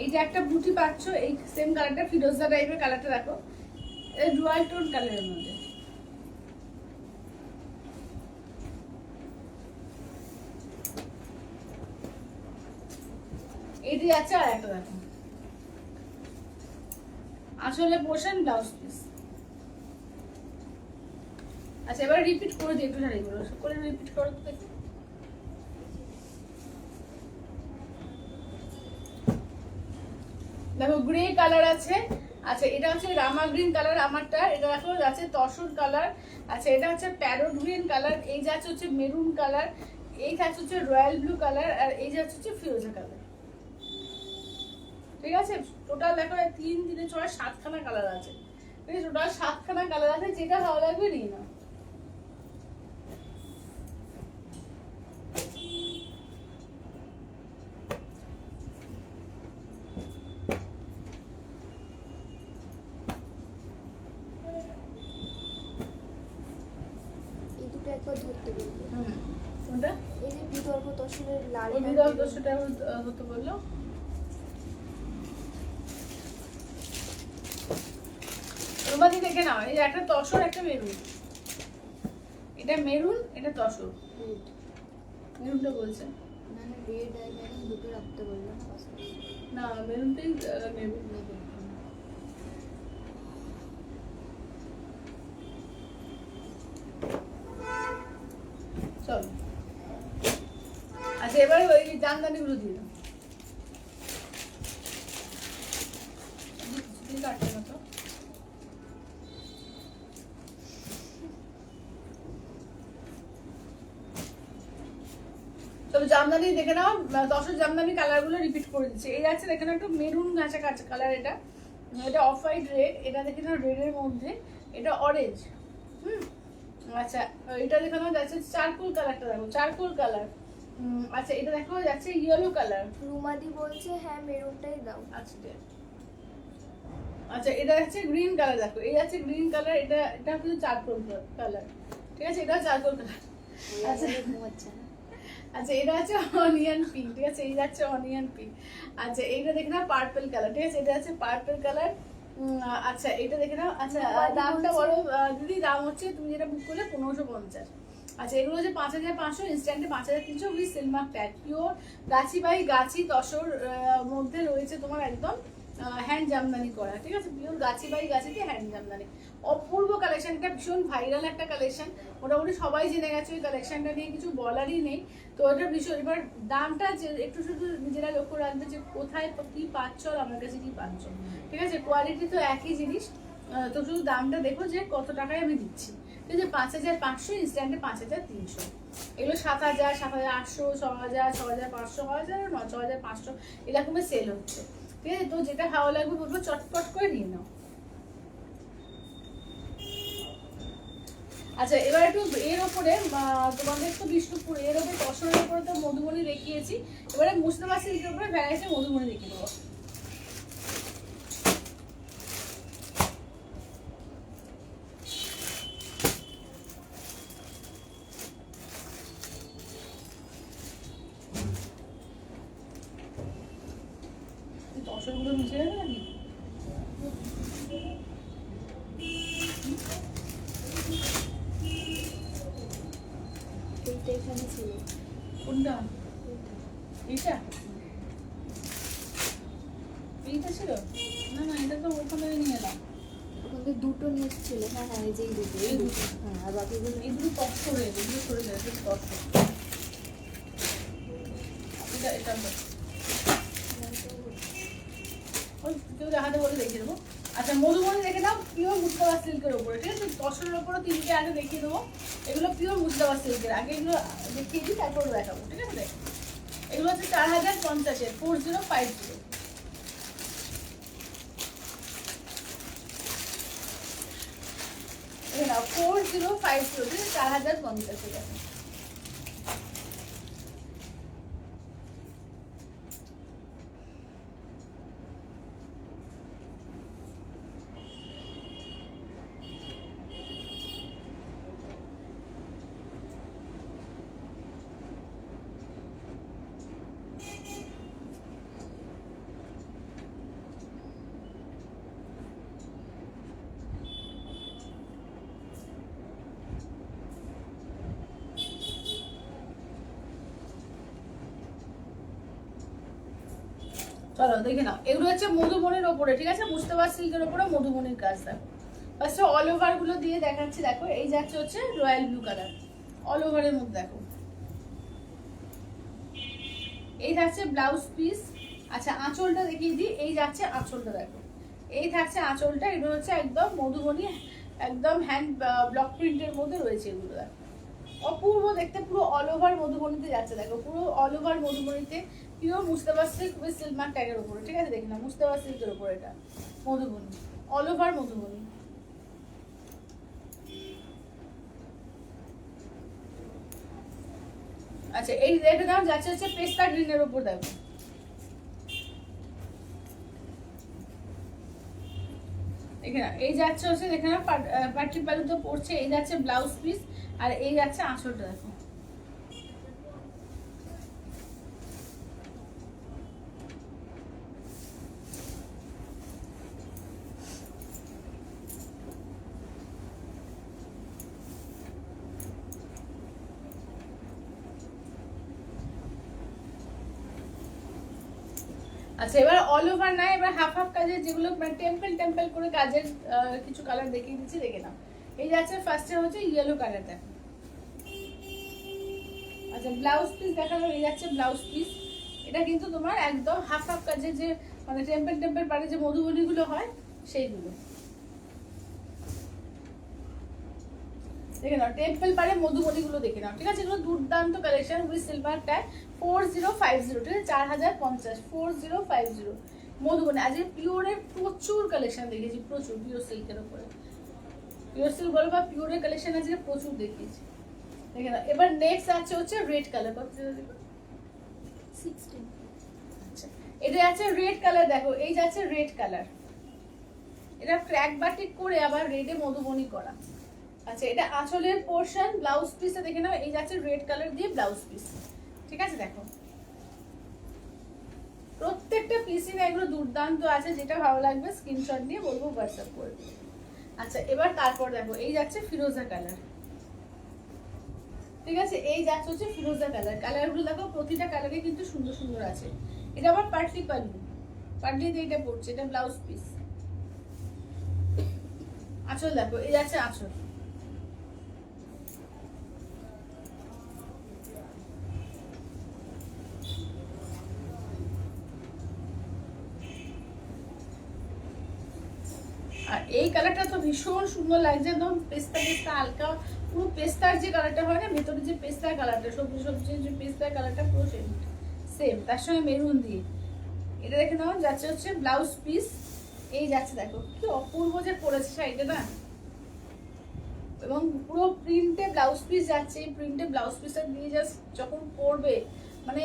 এইটা একটা বুটি পাচ্ছ, এই সেম কালারটা ফিরোজা টাইপের কালারটা দেখো, এই রয়্যাল টোন কালারের মধ্যে। এটি আছে আর একটা দেখো, আসলে পোর্শন ব্লাউজ পিস। আচ্ছা এবার রিপিট করে দিই একটু শাড়িগুলো, করে রিপিট করো তো দেখি। দেখো গ্রে কালার আছে, আচ্ছা এটা হচ্ছে রামা গ্রিন কালার আমারটা, এটা দেখো আছে তসর কালার। আচ্ছা এটা হচ্ছে প্যারোট গ্রিন কালার, এই যাচ্ছে হচ্ছে মেরুন কালার, এই যাচ্ছে হচ্ছে রয়্যাল ব্লু কালার, আর এই যাচ্ছে হচ্ছে ফিরোজা কালার। ঠিক আছে? টোটাল দেখো 3, 3, 6, 7খানা কালার আছে, ঠিক আছে? টোটাল 7খানা কালার আছে, যেটা ভালো লাগবে নিয়ে নাও। এই দুটো একবার ধরতে বলবে। কোনটা? এই যে বিদর্ভ তসরের লাল ওই বিদর্ভ সেটা হতে বললো। রুমাদি দেখে নাও, এই একটা তসর একটা মেরুন, এটা মেরুন এটা তসর। মেরুনটা বলছে না না রেড আর মেরুন দুটো রাখতে বললাম না, মেরুনটাই নেবে। চলো আচ্ছা এবার ওই জামদানিগুলো দিয়ে দাও। কাটছে না তো। তবে জামদানি দেখে নাও, তসর জামদানি কালারগুলো রিপিট করে দিচ্ছে। এই যাচ্ছে দেখে নাও একটু মেরুন ঘাঁচা কাঁচা কালার, এটা এটা অফ হোয়াইট রেড, এটা দেখে নাও রেডের মধ্যে, এটা অরেঞ্জ। আচ্ছা এটা দেখে নাও যাচ্ছে চারকোল কালারটা, দেখো চারকোল কালার। আচ্ছা এটা দেখো যাচ্ছে ইয়েলো কালার। রুমাদি বলছে হ্যাঁ মেরুনটাই দাও। আচ্ছা আচ্ছা এটা হচ্ছে গ্রিন কালার, দেখো এই যাচ্ছে গ্রিন কালার, এটা এটা হচ্ছে চারকোল কালার, ঠিক আছে, এটা চারকোল কালার। আচ্ছা আচ্ছা এটা হচ্ছে অনিয়ন পিঙ্ক, ঠিক আছে, এই যাচ্ছে অনিয়ন পিঙ্ক। আচ্ছা এইটা দেখে নাও পার্পল কালার, ঠিক আছে, এটা হচ্ছে পার্পল কালার। আচ্ছা এটা দেখে নাও। আচ্ছা দামটা বলো দিদি, দাম হচ্ছে তুমি যেটা বুক করলে 1550। আচ্ছা এগুলো হচ্ছে 5500, ইনস্ট্যান্টে 5300 with silkmark tag, pure Gachhi by গাছি তসর মধ্যে রয়েছে তোমার একদম হ্যান্ড জামদানি করা, ঠিক আছে, pure Gachhi by গাছিতে hand Jamdani. অপূর্ব কালেকশনটা, ভীষণ ভাইরাল একটা কালেকশন, মোটামুটি সবাই জেনে গেছে ওই কালেকশনটা নিয়ে, কিছু বলারই নেই। তো এটা ভীষণ, এবার দামটা যে একটু শুধু নিজেরা লক্ষ্য রাখবে যে কোথায় কি পাচ্ছ আর আমার কাছে কি পাচ্ছ, ঠিক আছে, কোয়ালিটি তো একই জিনিস। তো শুধু দামটা দেখো যে কত টাকায় আমি দিচ্ছি, ঠিক আছে, 5500, ইনস্ট্যান্টে 5300। এগুলো 7000, 7800, 6000, 6500, 6500 এরকমের সেল হচ্ছে, ঠিক আছে। তো যেটা ভালো লাগবে বলবো চটপট করে নিয়ে নাও। আচ্ছা এবার একটু এর ওপরে তোমাদের তো বিষ্ণুপুর, এর ওপরে তসরের ওপরে তো মধুবনী দেখিয়েছি, এবারে মুস্তাফা সিল্কের উপরে ভ্যারাইটি মধুবনী দেখিয়ে দেবো। তসরগুলো মিশে যাবে নাকি? এইটা এখানে ছিল। কোনটা? এইটা এইটা ছিল না, না এটা তো ওখান থেকে নিয়ে এলাম। ওখান থেকে দুটো নিয়ে ছিল। হ্যাঁ হ্যাঁ এই যে এই দুটো, এই দুটো, হ্যাঁ আর বাকিগুলো এই দুটো তসর, এগুলো সরে যায়, এটা তসর, এটা এটা ওই কেউ দেখাতে বলে দেখিয়ে দেবো। আচ্ছা মধুবনী দেখে দাও, পিওর মুস্তাফা সিল্কের উপরে, ঠিক আছে, তসরের উপরে তিনটে আগে দেখিয়ে দেবো। এগুলো পিওর মুস্তাফা সিল্কের, আগে এগুলো দেখিয়ে দিই তারপর দেখাবো, ঠিক আছে। এগুলো হচ্ছে 4050-এর, 4050। এই নাও 4050, ঠিক আছে, 4050 ঠিক আছে। চলো দেখে নাও, এগুলো হচ্ছে মধুবনের ওপরে, ঠিক আছে, মুস্তাফা সিল্কের ওপরে মধুবনের কাজ। দেখো ফার্স্টে অল ওভার গুলো দিয়ে দেখাচ্ছি, দেখো এই যাচ্ছে হচ্ছে রয়্যাল ব্লু কালার, অল ওভারের মধ্যে দেখো এই থাকছে ব্লাউজ পিস। আচ্ছা আঁচলটা দেখিয়ে দিই, এই যাচ্ছে আঁচলটা, দেখো এই থাকছে আঁচলটা, এগুলো হচ্ছে একদম মধুবনী, একদম হ্যান্ড ব্লক প্রিন্টের মধ্যে রয়েছে এগুলো, দেখো অপূর্ব দেখতে, পুরো অল ওভার মধুবনীতে যাচ্ছে, দেখো পুরো অল ওভার মধুবনীতে, pure Mustafa silk with silk mark ট্যাগের উপরে, ঠিক আছে, দেখি না মুস্তাফা সিল্কের উপরে এটা মধুবনী, অল ওভার মধুবনী। আচ্ছা এই এটা দাম যাচ্ছে হচ্ছে পেস্তা গ্রিনের উপর, দেখো এখানে এই যাচ্ছে হচ্ছে এখানে পাটি পালু তো পড়ছে, এই যাচ্ছে ব্লাউজ পিস, আর এই যাচ্ছে আঁচলটা, দেখো আচ্ছা এবার অল ওভার না, এবার হাফ হাফ কাজের যেগুলো মানে টেম্পল টেম্পল করে কাজের কিছু কালার দেখিয়ে দিচ্ছি, দেখে নাও। এই যাচ্ছে ফার্স্টে হচ্ছে ইয়েলো কালার, দেখো আচ্ছা ব্লাউজ পিস দেখালো, এই যাচ্ছে ব্লাউজ পিস, এটা কিন্তু তোমার একদম হাফ হাফ কাজের যে মানে টেম্পল টেম্পল পারে যে মধুবনীগুলো হয় সেইগুলো দেখে নাও। টেম্পল পারে মধুবনীগুলো দেখে নাও, ঠিক আছে? এগুলো দুর্দান্ত কালেকশন উইথ সিলভার ট্যাগ, 4050, ঠিক আছে? 4050, 4050 মধুবনী। আজকে পিওরের প্রচুর কালেকশন দেখেছি, প্রচুর পিওর সিল্কের উপরে, পিওর সিল্ক বলো বা পিওরের কালেকশন আজকে প্রচুর দেখিয়েছি, দেখে নাও। এবার নেক্সট আছে হচ্ছে রেড কালার, কত দেখো 16। আচ্ছা, এটা আছে রেড কালার, দেখো এই যাচ্ছে রেড কালার, এটা ক্র্যাক বাটিক করে আবার রেডে মধুবনী করা। আচ্ছা, এটা আঁচলের পোর্শন, ব্লাউজ পিসটা দেখে নাও, এই যাচ্ছে রেড কালার দিয়ে ব্লাউজ পিস, ঠিক আছে? দেখো প্রত্যেকটা পিসই না এগুলো দুর্দান্ত আছে, যেটা ভালো লাগবে স্ক্রিনশট নিয়ে বলবো হোয়াটসঅ্যাপ করে দিও। আচ্ছা, এবার তারপর দেখো এই যাচ্ছে ফিরোজা কালার, ঠিক আছে? এই যাচ্ছে হচ্ছে ফিরোজা কালার, কালারগুলো দেখো প্রতিটা কালারে কিন্তু সুন্দর সুন্দর আছে। এটা আবার পাটলি পাল্লু, পাটলি দিয়ে এটা পড়ছে, এটা ব্লাউজ পিস। আঁচল দেখো, এই যাচ্ছে আঁচল, আর এই কালারটা তো ভীষণ সুন্দর লাগছে, একদম পেস্তা পেস্তা হালকা, পুরো পেস্তার যে কালারটা হয় না ভেতরে, যে পেস্তার কালারটা, সবজি সবজি যে পেস্তার কালারটা পুরো সেম সেম, তার সঙ্গে মেরুন দিয়ে। এটা দেখে নাও, যাচ্ছে হচ্ছে ব্লাউজ পিস, এই যাচ্ছে দেখো কি অপূর্ব যে পড়েছে শাড়িটা না, এবং পুরো প্রিন্টে ব্লাউজ পিস যাচ্ছে। এই প্রিন্টে ব্লাউজ পিসটা দিয়ে জাস্ট যখন পরবে মানে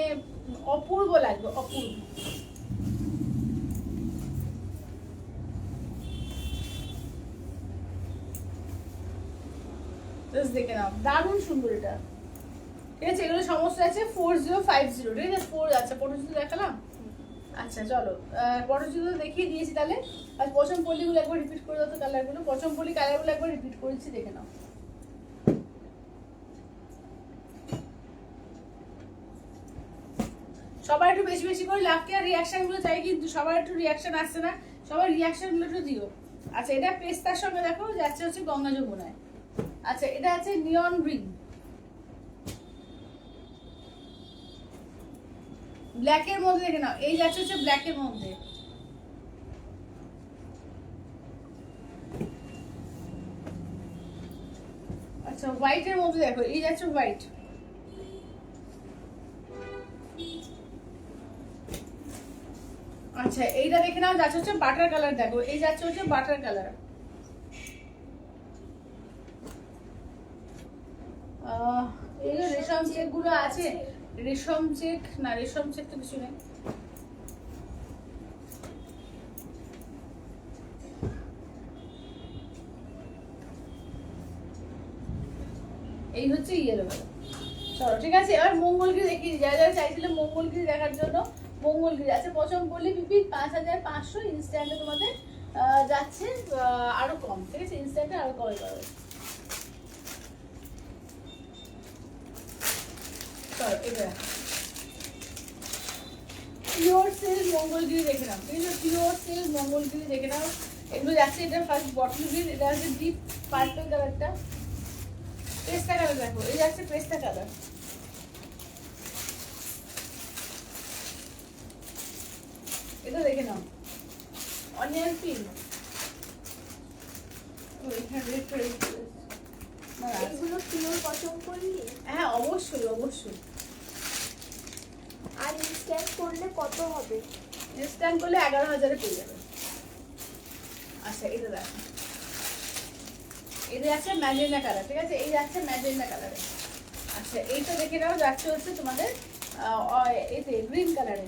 অপূর্ব লাগবে, অপূর্ব। জাস্ট দেখে নাও, দারুণ সুন্দর এটা, ঠিক আছে? এগুলো সমস্ত আছে 4050, ঠিক আছে? 4 আচ্ছা, পটজুতো দেখালাম। আচ্ছা চলো, পটজুতো দেখিয়ে দিয়েছি, তাহলে আর পছন্দ পল্লিগুলো একবার রিপিট করে দাও তো, কালারগুলো পছন্দ পল্লি কালারগুলো একবার রিপিট করেছি, দেখে নাও। সবাই একটু বেশি বেশি করে লাভ কেয়ার রিয়াকশন গুলো চাই, কিন্তু সবার একটু রিয়াকশন আসছে না, সবার রিয়াকশন গুলো একটু দিও। আচ্ছা, এটা পেস্তার সঙ্গে দেখো যাচ্ছে হচ্ছে গঙ্গা যমুনায়। আচ্ছা, এটা আছে নিয়ন গ্রিন, ব্ল্যাকের মধ্যে দেখে নাও, এই যাচ্ছে হচ্ছে ব্ল্যাকের মধ্যে। আচ্ছা, হোয়াইটের মধ্যে দেখো, এই যাচ্ছে হোয়াইট। আচ্ছা, এইটা দেখে নাও, যাচ্ছে হচ্ছে বাটার কালার, দেখো এই যাচ্ছে হচ্ছে বাটার কালার। এই যে রেশম চেক গুলো আছে, রেশম চেক না, রেশম চেক তো কিছু নেই। এই হচ্ছে ইয়েলো কালার। চলো ঠিক আছে, এবার মঙ্গলগিরি দেখিয়ে দিই, যারা যারা চাইছিলেন মঙ্গলগিরি দেখার জন্য। মঙ্গলগিরি আছে পছন্দ করলে পিপি 5500, ইনস্ট্যান্টে তোমাদের যাচ্ছে আরো কম, ঠিক আছে? ইনস্ট্যান্টে আরো কমে পাবে। চলো এটা পিওর সিল্ক মঙ্গলগিরি দেখে নাও, ঠিক আছে? পিওর সিল্ক মঙ্গলগিরি দেখে নাও, এগুলো যাচ্ছে। এটা ফার্স্ট বটল গ্রিন, এটা হচ্ছে ডিপ পার্পল কালারটা, পেস্তা কালার দেখো, এই যাচ্ছে পেস্তা কালার। এটা দেখে নাও, অনিয়ন পিঙ্ক, এগুলো পিওর কটন করলি? হ্যাঁ অবশ্যই অবশ্যই। আর ইনস্ট্যান্ট করলে কত হবে? ইনস্ট্যান্ট করলে 11,000-এ পেয়ে যাবে। আচ্ছা, এটা দেখো, এটা আছে ম্যাজেন্ডা কালার, ঠিক আছে? এই যাচ্ছে ম্যাজেন্ডা কালারে। আচ্ছা, এইটা দেখে নাও, যাচ্ছে হচ্ছে তোমাদের এতে গ্রিন কালারে,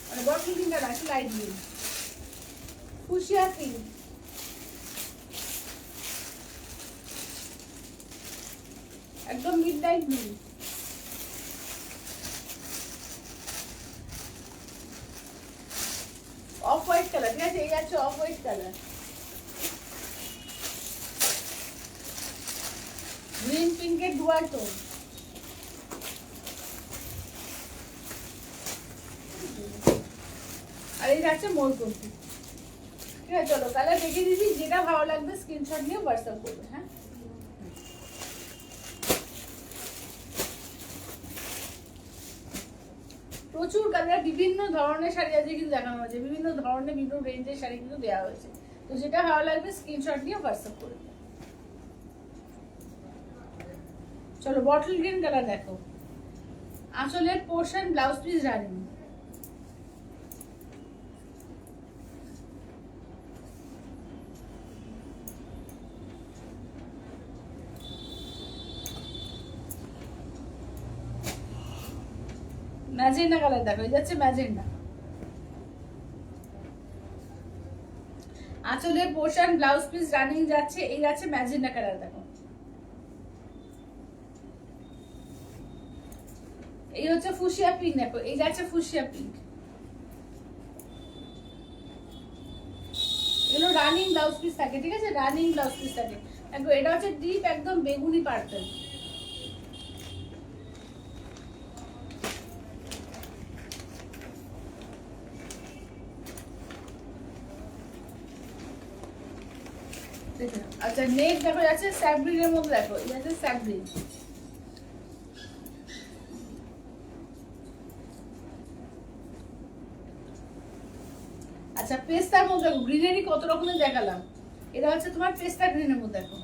মানে বটল গ্রিন কালার আছে, লাইট গ্রিন, ফুশিয়া পিঙ্ক, একদম midnight blue, off white colour, ঠিক আছে? এই যাচ্ছে অফ হোয়াইট কালার, গ্রিন পিঙ্কের ডুয়াল টোন। আর এই যাচ্ছে মোরপন্থী, ঠিক আছে? চলো কালার দেখিয়ে দিচ্ছি, যেটা ভালো লাগবে স্ক্রিনশট নিয়ে হোয়াটসঅ্যাপ করবে। হ্যাঁ, প্রচুর কালার, বিভিন্ন ধরনের শাড়ি আছে কিন্তু দেখানো হয়েছে, বিভিন্ন ধরনের বিভিন্ন রেঞ্জের শাড়ি কিন্তু দেওয়া হয়েছে। তো যেটা ভালো লাগবে স্ক্রিনশট নিয়ে হোয়াটসঅ্যাপ করে দিও। চলো বটল গ্রিন কালার দেখো, আঁচলের portion blouse piece running. Magenta colour দেখো, এই যাচ্ছে ম্যাজেন্ডা। আঁচলের পোর্শন ব্লাউজ পিস রানিং যাচ্ছে, এই যাচ্ছে ম্যাজেন্ডা কালার দেখো। এই হচ্ছে ফুশিয়া পিঙ্ক দেখো, এই যাচ্ছে ফুশিয়া পিঙ্ক। এগুলো রানিং ব্লাউজ পিস থাকে, ঠিক আছে, রানিং ব্লাউজ পিস থাকে একদম। এটা হচ্ছে ডিপ একদম বেগুনি পার্পল। আচ্ছা নেক্সট দেখো যাচ্ছে স্যাব্রিনের মধ্যে দেখো, এই আছে স্যাব্রিন। আচ্ছা পেস্তার মধ্যে দেখো, গ্রিনারি কত রকমের দেখালাম, এটা হচ্ছে তোমার পেস্তা গ্রিনের মধ্যে দেখো।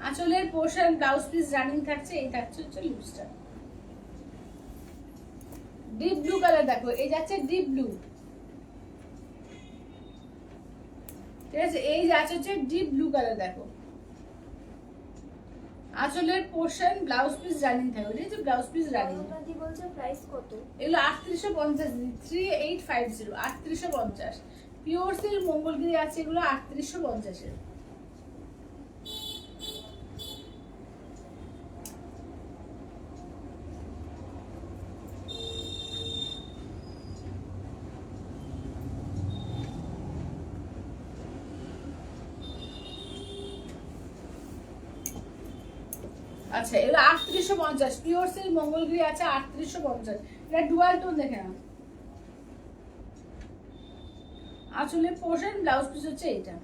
আঁচলের পোর্শন ব্লাউজ পিস রানিং থাকছে, এই থাকছে হচ্ছে লুজটা। ডিপ ব্লু কালার দেখো, এই যাচ্ছে ডিপ ব্লু, ঠিক আছে, এই যাচ্ছে হচ্ছে ডিপ ব্লু কালার দেখো। আঁচলের পোর্শন ব্লাউজ পিস রানিং থাকবে, ঠিক আছে, ব্লাউজ পিস রানিং। আপনাদের বলছে প্রাইস কত? এগুলো 3850, 3850, 3850 পিওর সিল্ক মঙ্গলগিরি আছে, এগুলো 3850 এর। আচ্ছা এগুলো 3850 পিওর সিল্ক মঙ্গলগিরি আছে 3850। এটা ডুয়াল টোন দেখে না। আঁচলের পোর্শন ব্লাউজ পিস হচ্ছে এইটা।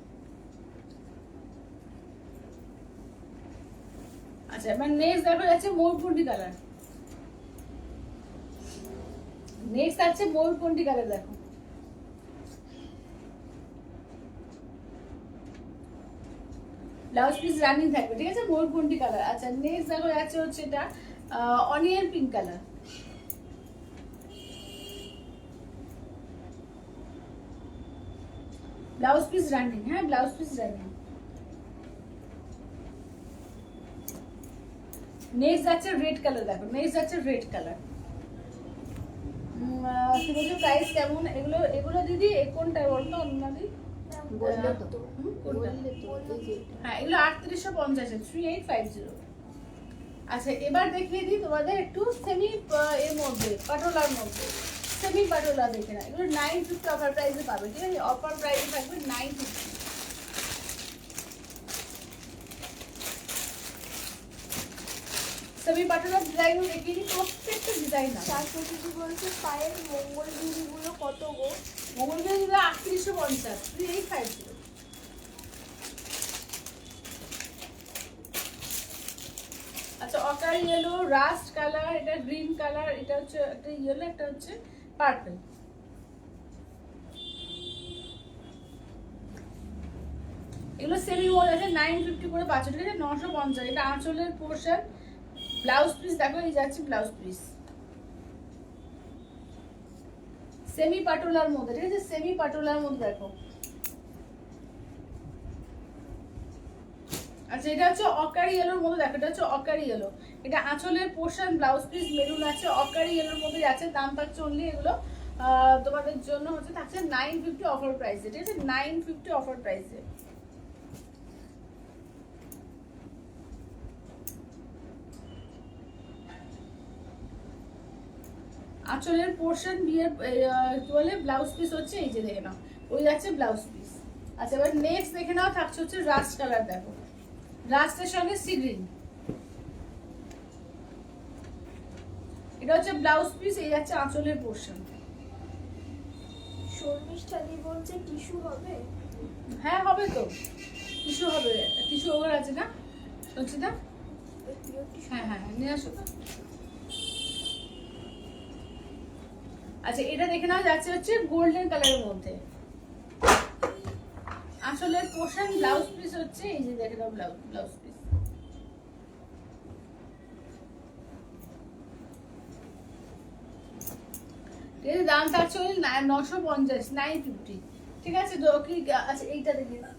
আচ্ছা এবার নেক্সট দেখো যাচ্ছে ময়ূরকণ্ঠী কালার। নেক্সট আছে ময়ূরকণ্ঠী কালার দেখো। ব্লাউজ পিস রানিং থাকবে, ঠিক আছে, ময়ূরকণ্ঠী কালার। আচ্ছা নেক্সট দেখো যাচ্ছে হচ্ছে এটা onion pink colour. Blouse piece running, হ্যাঁ ব্লাউজ পিস রানিং। নেক্সট যাচ্ছে রেড কালার দেখো, নেক্সট যাচ্ছে রেড কালার। কি বলছো প্রাইস কেমন? এগুলো এগুলো দিদি কোনটা বলতো অন্যদি? হ্যাঁ এগুলো 3850, 3850। আচ্ছা এবার দেখিয়ে দিই তোমাদের একটু সেমি এর মধ্যে পাটোলার মধ্যে, সেমি পাটোলা দেখে না, এগুলো 950 অফার প্রাইসে পাবে, ঠিক আছে, অফার প্রাইসে থাকবে 950। সেমি পাটোলার ডিজাইন দেখিয়ে দিই, প্রত্যেকটা ডিজাইন আছে। শাশ্বতী বলছে পায়ের মঙ্গলগিরিগুলো কত গো? মঙ্গলগিরিগুলো 3850, 3850। আচ্ছা অকার ইয়েলো, রাস্ট কালার, এটা গ্রিন কালার, এটা হচ্ছে একটা ইয়েলো, একটা হচ্ছে পার্পল। এগুলো সেমি মোল আছে 950 করে পাচ্ছ, ঠিক আছে, 950। এটা আঁচলের পোর্শন ব্লাউজ পিস দেখো, এই যাচ্ছে ব্লাউজ পিস সেমি পাটোলার মধ্যে, ঠিক আছে, সেমি পাটোলার মধ্যে দেখো। আচ্ছা এটা হচ্ছে অকারি ইয়েলোর মধ্যে দেখো, এটা হচ্ছে অকারি ইয়েলো। এটা আঁচলের পোর্শন ব্লাউজ পিস মেরুন আছে, অকারি ইয়েলোর মধ্যে আছে। দাম থাকছে অনলি এগুলো তোমাদের জন্য হচ্ছে থাকছে 950 অফার প্রাইসে, ঠিক আছে, 950 অফার প্রাইসে। আঁচলের পোর্শন বিয়ের কি বলে ব্লাউজ পিস হচ্ছে এই যে দেখে নাও, ওই যাচ্ছে ব্লাউজ পিস। আচ্ছা এবার নেক্সট দেখে নাও থাকছে হচ্ছে রাস্ট কালার দেখো, রাস্টের সঙ্গে সি গ্রিন। এটা হচ্ছে ব্লাউজ পিস, এই যাচ্ছে আঁচলের পোর্শন। শর্মিষ্ঠাদি বলছে টিস্যু হবে? হ্যাঁ হবে তো, টিস্যু হবে, টিস্যু ওভার আছে না সঞ্চিতা? হ্যাঁ হ্যাঁ নিয়ে আসো তো। আচ্ছা এটা দেখে নাও যাচ্ছে হচ্ছে গোল্ডেন কালারের মধ্যে, আসলে পোর্শন ব্লাউজ পিস হচ্ছে এই যে দেখে দাও ব্লাউজ পিস। এর দামটা হচ্ছে 950 950। ঠিক আছে তো কি আচ্ছা এইটা দেখে না।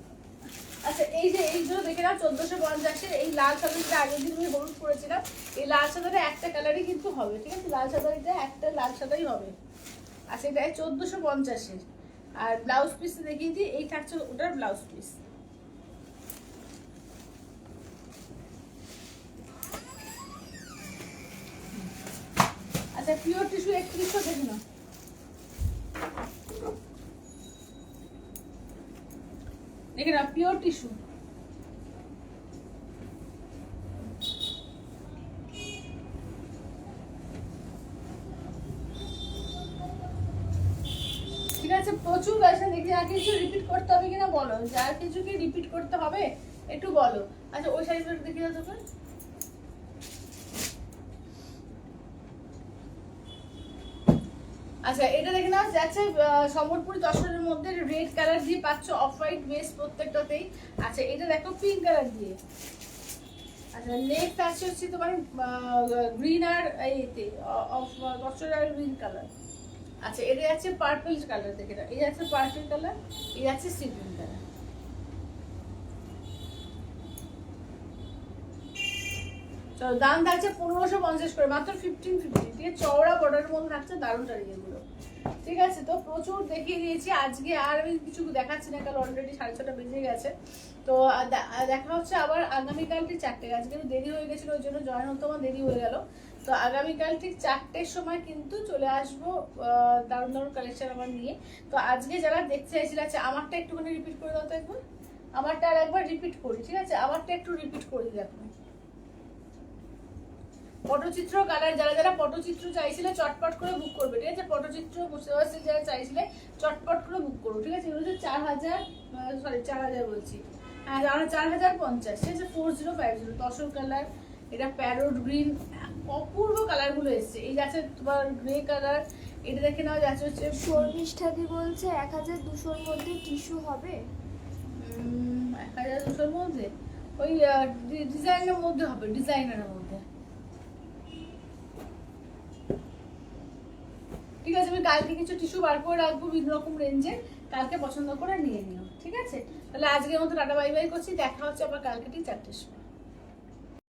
আচ্ছা এই যে এইগুলো দেখে নাও 1450 এর। এই লাল সাদাটা আগের দিন আমি হলুদ করেছিলাম, এই লাল সাদাটা একটা কালারই কিন্তু হবে। ঠিক আছে, লাল সাদাটা একটা লাল সাদাই হবে। আচ্ছা এটা 1450 এর। আর ব্লাউজ পিস দেখিয়ে দিই, এই থাকছে ওটার ব্লাউজ পিস। আচ্ছা পিওর টিস্যু 3100 দেখে নাও। দেখে নাও পিওর টিস্যু। ঠিক আছে, প্রচুর কালেকশন দেখি। আর কিছু রিপিট করতে হবে কিনা বলো, যার কিছু কি রিপিট করতে হবে একটু বলো। আচ্ছা ওই শাড়িগুলো দেখি দাও তোকে। আচ্ছা এটা দেখে নাও যাচ্ছে সম্বলপুরি তসরের মধ্যে রেড কালার দিয়ে পাচ্ছ, অফ হোয়াইট বেস প্রত্যেকটাতেই। আচ্ছা এটা দেখো পিঙ্ক কালার দিয়ে। আচ্ছা নেক্সট আছে হচ্ছে তোমার গ্রিন আর এইতে অফ তসর আর গ্রিন কালার। আচ্ছা এটা আছে পার্পল কালার, দেখে নাও এই আছে পার্পল কালার, এই আছে সি গ্রিন কালার। চলো দাম থাকছে 1550 করে, মাত্র 1550। ঠিক আছে, চওড়া বর্ডারের মধ্যে থাকছে, দারুণ শাড়ি এগুলো। ঠিক আছে, তো প্রচুর দেখিয়ে দিয়েছি আজকে, আর আমি কিছু দেখাচ্ছি না, কারণ অলরেডি 6:30 বেজে গেছে। তো দেখা হচ্ছে আবার আগামীকাল ঠিক 4টে। আজকে একটু দেরি হয়ে গেছিলো, ওই জন্য জয়েন হতে আমার দেরি হয়ে গেল। তো আগামীকাল ঠিক 4টের সময় কিন্তু চলে আসবো দারুণ দারুণ কালেকশন আমার নিয়ে। তো আজকে যারা দেখতে চাইছিল, আচ্ছা আমারটা একটুখানি রিপিট করে দাও তো একবার। আমারটা আর একবার রিপিট করি, ঠিক আছে, আমারটা একটু রিপিট করি দেখো। পটচিত্র কালার, যারা যারা পটচিত্র চাইছিলে চটপট করে বুক করবে। ঠিক আছে, পটচিত্র বুঝতে পারছি যারা চাইছিলে চটপট করে বুক করো। ঠিক আছে, এগুলো হচ্ছে 4000 বলছি, হ্যাঁ 4050। ঠিক আছে, 4050 তসর কালার, এটা প্যারোট গ্রিন, অপূর্ব কালার গুলো এসছে। এই যাচ্ছে তোমার গ্রে কালার, এটা দেখে নাও যাচ্ছে হচ্ছে শর্মিষ্ঠাদি বলছে 1200-র মধ্যে টিস্যু হবে। 1200-র মধ্যে ওই ডিজাইনের মধ্যে হবে, ডিজাইনের মধ্যে। ঠিক আছে, আমি কালকে কিছু টিস্যু বার করে রাখবো বিভিন্ন রকম রেঞ্জে, কালকে পছন্দ করে নিয়ে নিও। ঠিক আছে, তাহলে আজকের মতো টাটা বাই বাই করছি, দেখা হচ্ছে আবার কালকে ঠিক 4টের সময়।